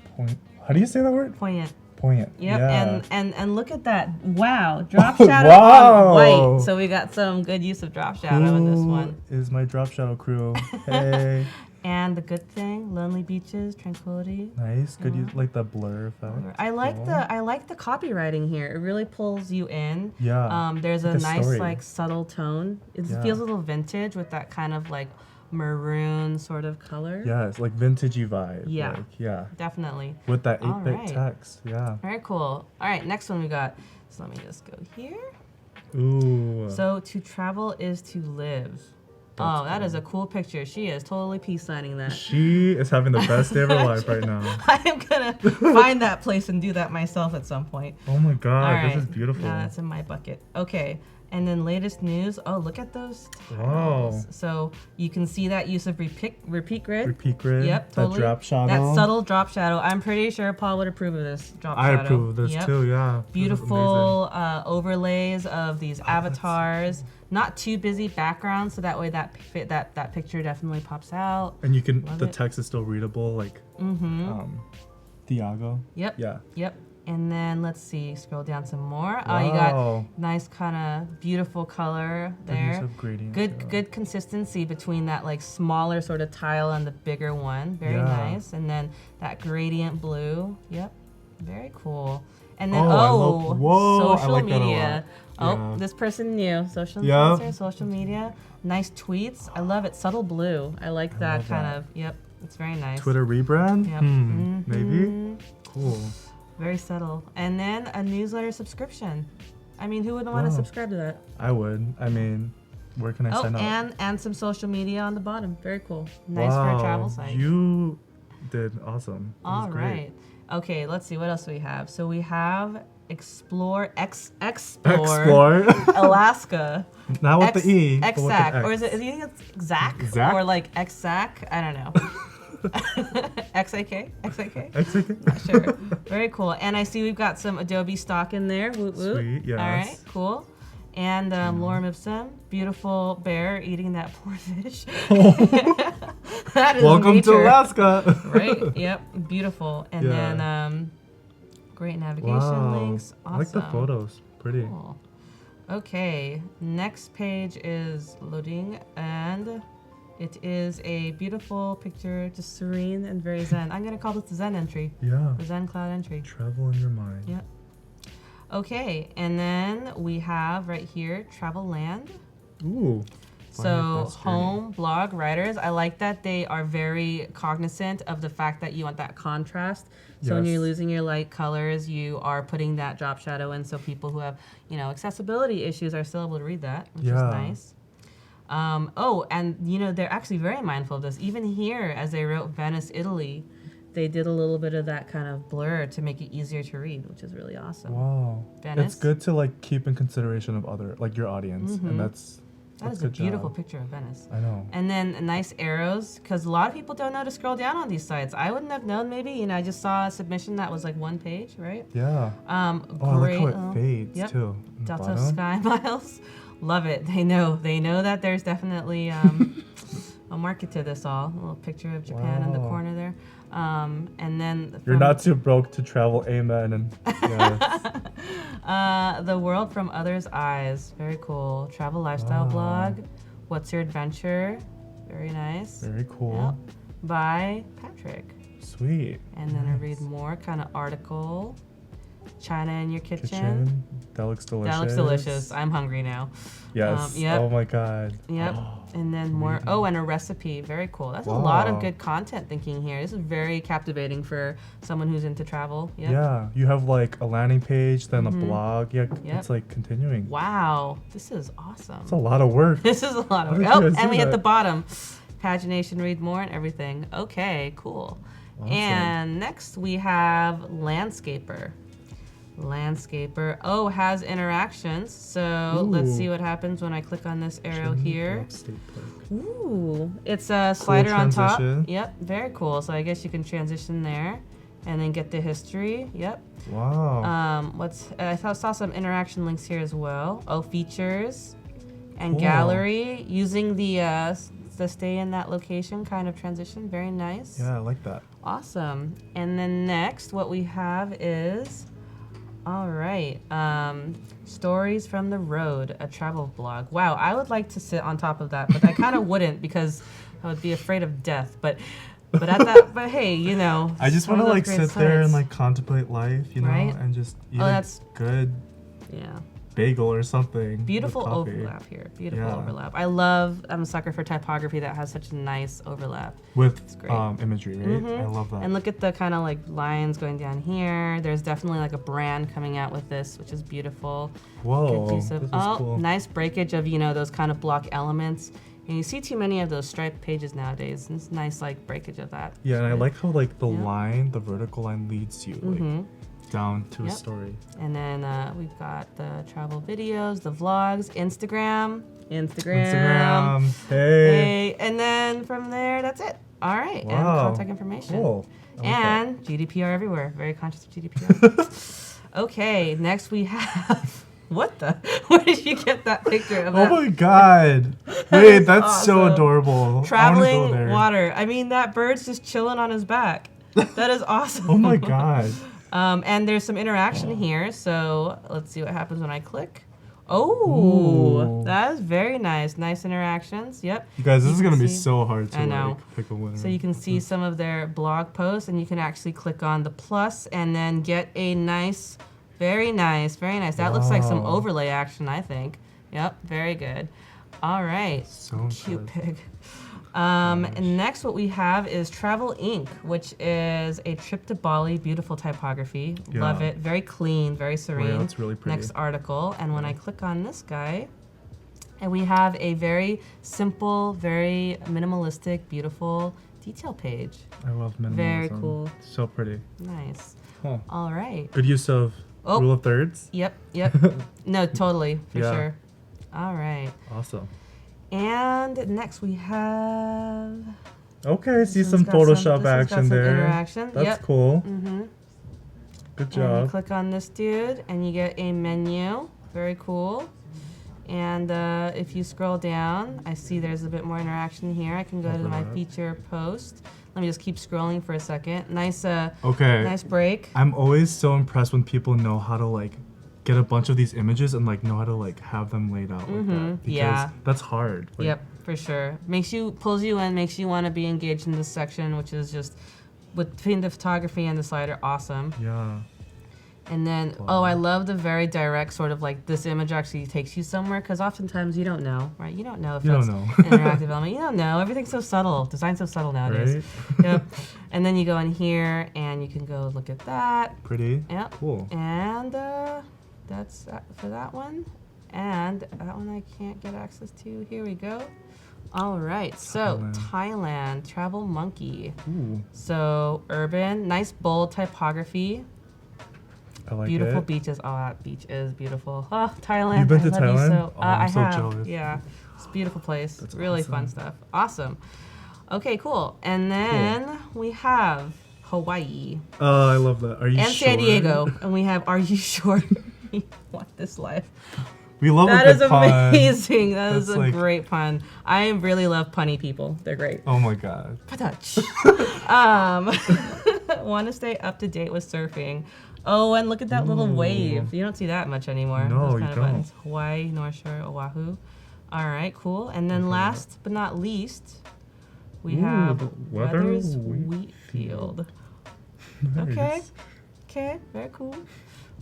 How do you say that word? Poignant. Poignant. Yep, Yeah. and look at that. Wow, drop shadow Wow. on white. So we got some good use of drop shadow in this one. Who is my drop shadow crew? Hey. And the good thing, lonely beaches, tranquility. Nice. Good use, like the blur effect. I like Cool. the copywriting here. It really pulls you in. Yeah. There's a Like a nice story. like subtle tone. It Yeah. feels a little vintage with that kind of like maroon sort of color. Yeah, it's like vintagey vibe. Yeah. Like, yeah. Definitely. With that 8-bit Alright. text. Yeah. Very cool. All right, next one we got. So let me just go here. Ooh. So to travel is to live. That's Oh, that is a cool picture. She is totally peace signing that. She is having the best day of her life right now. I am gonna find that place and do that myself at some point. Oh my god, All right, this is beautiful. now that's in my bucket. Okay, and then latest news. Oh, look at those Wow. tiles. So you can see that use of repeat grid. Repeat grid. Yep, totally. That drop shadow. That subtle drop shadow. I'm pretty sure Paul would approve of this drop I shadow. approve of this Yep. too, yeah. This is Beautiful overlays of these avatars. Not too busy background, so that way that picture definitely pops out. amazing. And you can, Love the it. text is still readable, like, Thiago. Yep. Yeah. Yep. And then let's see, scroll down some more. Oh, you got Wow. nice kind of beautiful color Good use there. of gradient, Good yeah. good consistency between that like smaller sort of tile and the bigger one. Very Yeah. nice. And then that gradient blue. Yep. Very cool. And then Oh, I love- whoa, I social like that a lot. media. Oh, Yeah. this person knew. Social Yep. influencer, social media. Nice tweets. I love it. Subtle blue. I like that love kind that. of. Yep. It's very nice. Twitter rebrand? Yep. Maybe? Mhm. Cool. Very subtle. And then a newsletter subscription. I mean, who wouldn't want to Wow. subscribe to that? I would. I mean, where can I Oh, sign up? and some social media on the bottom. Very cool. Nice for a travel site. You did awesome. This All is great. right. Okay, let's see what else we have. So we have explore Explore. Alaska. Not with the E. but with the Exact. X. Or is it? Do you think it's Exact? Exact? Or like Exact? I don't know. XAK? XAK? XAK? Not sure. Very cool. And I see we've got some Adobe stock in there. Woot woot. Sweet, yes. All right, cool. And Lorem Ipsum, beautiful bear eating that poor fish. That is Welcome to nature. Alaska. Right? Yep. Beautiful. And then great navigation links. Awesome. I like the photos. Pretty. Cool. Okay. Next page is loading, and it is a beautiful picture, just serene and very zen. I'm going to call this the Zen entry. Yeah. The Zen Cloud entry. Travel in your mind. Yep. Okay, and then we have right here Travel Land. Ooh. So home, blog, writers. I like that they are very cognizant of the fact that you want that contrast. So when you're losing your light colors, you are putting that drop shadow in, so people who have, accessibility issues are still able to read that, which is nice. And they're actually very mindful of this. Even here, as they wrote Venice, Italy, they did a little bit of that kind of blur to make it easier to read, which is really awesome. Wow. Venice. It's good to keep in consideration of your audience, and that is a beautiful picture of Venice. I know. And then nice arrows, because a lot of people don't know to scroll down on these sites. I wouldn't have known, maybe. I just saw a submission that was one page, right? Yeah. Great. I like how it fades too. Delta Sky Miles. Love it. They know that there's definitely a market to this all. A little picture of Japan in the corner there. And then you're not too broke to travel. Amen. And the world from others' eyes. Very cool. Travel lifestyle blog. What's your adventure? Very nice. Very cool. Yep. By Patrick. Sweet. And then I read more kind of article. China in your kitchen. That looks delicious. That looks delicious. I'm hungry now. Yes. Oh my God. Yep. And then more. Oh, and a recipe. Very cool. That's a lot of good content thinking here. This is very captivating for someone who's into travel. Yep. Yeah. You have a landing page, then a blog. Yeah. It's continuing. Wow. This is awesome. It's a lot of work. This is a lot of work. And we hit the bottom. Pagination, read more, and everything. Okay, cool. Awesome. And next we have Landscaper. Has interactions. So let's see what happens when I click on this arrow here. Ooh, it's a slider on top. Yep, very cool. So I guess you can transition there and then get the history. Yep. Wow. I saw some interaction links here as well. Features and gallery using the stay in that location kind of transition. Very nice. Yeah, I like that. Awesome. And then next what we have is Stories from the Road, a travel blog. Wow, I would like to sit on top of that, but I kind of wouldn't because I would be afraid of death. But hey, I just want to sit there and contemplate life, right? And just eat good bagel or something. Beautiful overlap here. Beautiful overlap. I'm a sucker for typography that has such a nice overlap. With imagery, right? I love that. And look at the kind of lines going down here. There's definitely a brand coming out with this, which is beautiful. Whoa, this is cool. Nice breakage of, those kind of block elements. And you see too many of those striped pages nowadays. It's nice breakage of that. Yeah, and I like how the vertical line leads you down to a story. And then we've got the travel videos, the vlogs, Instagram. Hey. And then from there, that's it. All right. Wow. And contact information. Cool. And GDPR everywhere. Very conscious of GDPR. Okay. Next we have. What the? Where did you get that picture of that? Oh my God. Wait, that's awesome. so adorable. Traveling water. I mean, that bird's just chilling on his back. That is awesome. Oh my God. And there's some interaction here, so let's see what happens when I click. Oh, that is very nice. Nice interactions. Yep. You guys, this is gonna be so hard to pick a winner. So you can see some of their blog posts, and you can actually click on the plus and then get a nice, very nice. That looks like some overlay action, I think. Yep, very good. All right. So cute pig. And next what we have is Travel Inc., which is a trip to Bali, beautiful typography. Yeah. Love it. Very clean, very serene. Yeah, it's really pretty. Next article. And when I click on this guy, and we have a very simple, very minimalistic, beautiful detail page. I love minimalism. Very cool. So pretty. Nice. Huh. All right. Good use of rule of thirds. Yep. No, totally, for sure. All right. Awesome. And next we have. Okay, I see some Photoshop action there. Interaction. That's cool. Good job. And you click on this dude, and you get a menu. Very cool. And if you scroll down, I see there's a bit more interaction here. I can go to my feature post. Let me just keep scrolling for a second. Nice, nice break. I'm always so impressed when people know how to like get a bunch of these images and like know how to like have them laid out like that. Because that's hard. Like, yep, for sure. Pulls you in, makes you want to be engaged in this section, which is just between the photography and the slider, awesome. Yeah. And then, oh, I love the very direct sort of like this image actually takes you somewhere, because oftentimes you don't know, right? You don't know if that's an interactive element. You don't know. Everything's so subtle. Design's so subtle nowadays. Right? Yep. And then you go in here and you can go look at that. Pretty. Yep. Cool. And that's for that one. And that one I can't get access to. Here we go. All right, so Thailand, Travel Monkey. Ooh. So urban, nice bold typography. I like beautiful it. Beaches. Oh, that beach is beautiful. Oh, Thailand. You've been to I love Thailand? You so. I'm so have. jealous. Yeah, it's a beautiful place. That's really awesome. fun stuff. Awesome. Okay, cool. And then we have Hawaii. Oh, I love that. Are you and sure? San Diego. And we have Are You Sure You Want This Life? We love That a is good pun. amazing. That is That's a like- great pun. I really love punny people. They're great. Oh my god. Touch. Want to stay up to date with surfing. Oh, and look at that little wave. You don't see that much anymore. No, Those kind you of don't. buttons. Hawaii, North Shore, Oahu. All right, cool. And then last but not least, we have the Weathers Wheatfield. Wheatfield. Nice. Okay. Okay, very cool.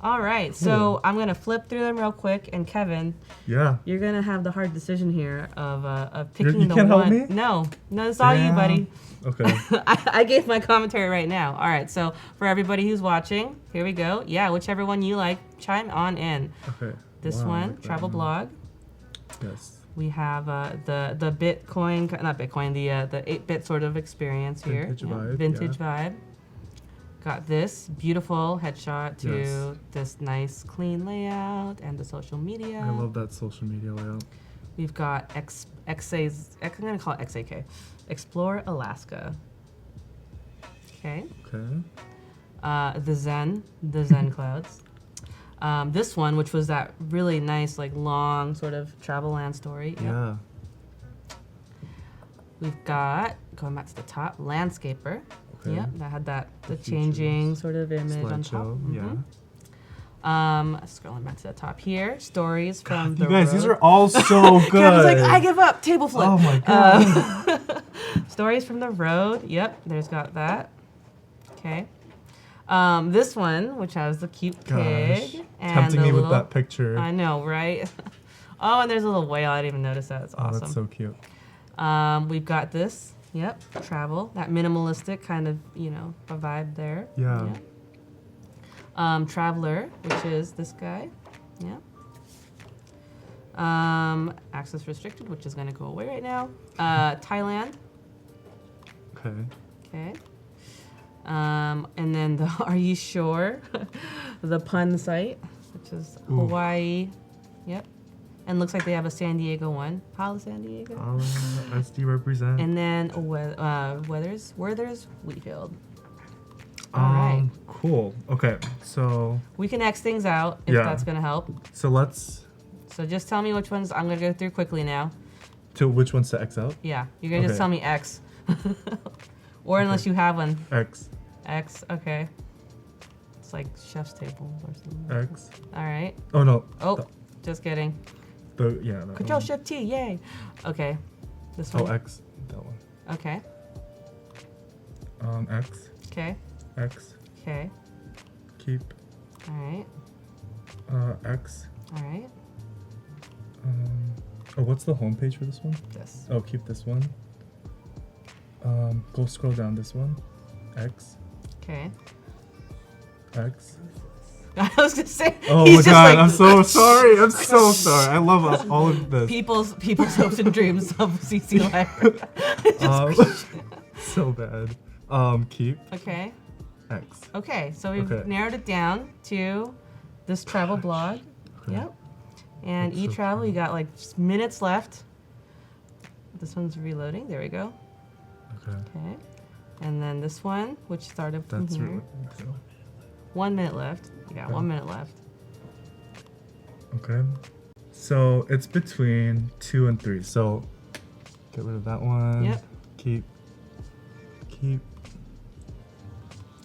All right, so I'm gonna flip through them real quick, and Kevin, Yeah. you're gonna have the hard decision here of picking You the can't one. help me? No, it's all you, buddy. Okay. I gave my commentary right now. All right, so for everybody who's watching, here we go. Yeah, whichever one you like, chime on in. Okay. This Wow, I one, like that travel one. blog. Yes. We have the Bitcoin, not Bitcoin, the 8-bit sort of experience here. Vintage vibe, Vintage vibe. Got this beautiful headshot to Yes. this nice clean layout and the social media. I love that social media layout. We've got I'm gonna call it XAK. Explore Alaska. Okay. Okay. The Zen clouds. This one, which was that really nice, like long sort of travel land story. Yep. Yeah. We've got, going back to the top, landscaper. Okay. Yep, that had the features. changing sort of image on top. Slideshow. Yeah. Scrolling back to the top here, stories from the You guys, road. these are all so good. Kevin's like, I give up, table flip. Oh my god. Stories from the road. Yep, there's got that. Okay. This one, which has the cute pig. And Tempting the me with little- that picture. I know, right? Oh, and there's a little whale. I didn't even notice that. It's Oh, awesome. that's so cute. We've got this. Yep, travel. That minimalistic kind of, a vibe there. Yeah. Yep. Traveler, which is this guy. Yeah. Access restricted, which is going to go away right now. Thailand. Okay. Okay. And then the Are You Sure? The pun site, which is Hawaii. Yep. And looks like they have a San Diego one. Holla, San Diego. SD represent. And then Weathers Wheatfield. All right. Cool. Okay. So We can X things out if Yeah. that's going to help. let's So just tell me which ones. I'm going to go through quickly now. to which ones to X out? Yeah, you're going to just Okay. tell me X. Or unless you have one. X. X, okay. It's like chef's table or something. X. All right. Oh no. Oh, just kidding. That Control one. Shift T, yay. Okay. This Oh, one. X. That one. Okay. X. Okay. X. Okay. Keep. All right. X. All right. What's the home page for this one? This. Oh, keep this one. Go scroll down this one. X. Okay. X. I was gonna say. Oh he's my just god, like, I'm so sorry. I'm so sorry. I love all of this. People's hopes and dreams of CC Live. So bad. Keep Okay. X. Okay. So we've Okay. narrowed it down to this travel blog. Okay. Yep. And That's so e-travel, cool. you got like just minutes left. This one's reloading. There we go. Okay. Okay. And then this one, which started from That's here. really cool. 1 minute left. You got Okay. 1 minute left. Okay. So it's between 2 and 3. So get rid of that one. Yep. Keep.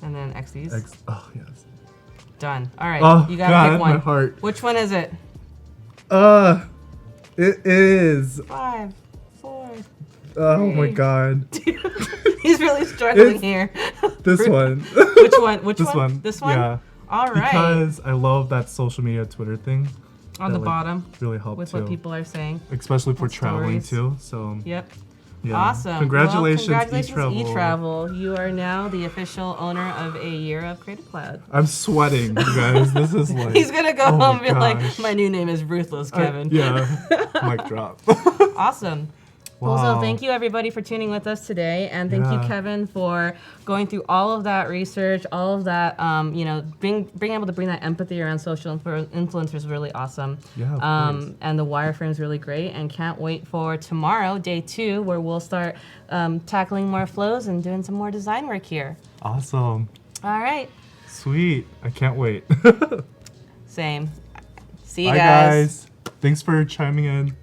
And then XDs. Oh yes. Done. All right. Oh You gotta God, pick one. my heart. Which one is it? It is. 5, 4. Oh my 3. God. He's really struggling It's here. This one. Which one? Which This one? one. This one? Yeah. All right. Because I love that social media Twitter thing. On the that, like, bottom really helped with too. what people are saying. Especially for and traveling stories. too. So Yep. yeah. Awesome. Congratulations, well, congratulations eTravel. eTravel. You are now the official owner of a year of Creative Cloud. I'm sweating, you guys. This is like. He's gonna go oh home and my be like, gosh. my new name is Ruthless Kevin. Yeah. Mic drop. Awesome. Well, so Wow. thank you everybody for tuning with us today, and thank you, Yeah. Kevin, for going through all of that research, all of that, being able to bring that empathy around social influencers is really awesome. Yeah, of course. And the wireframe is really great, and can't wait for tomorrow, day 2, where we'll start tackling more flows and doing some more design work here. Awesome. All right. Sweet. I can't wait. Same. See you Bye, guys. Thanks for chiming in.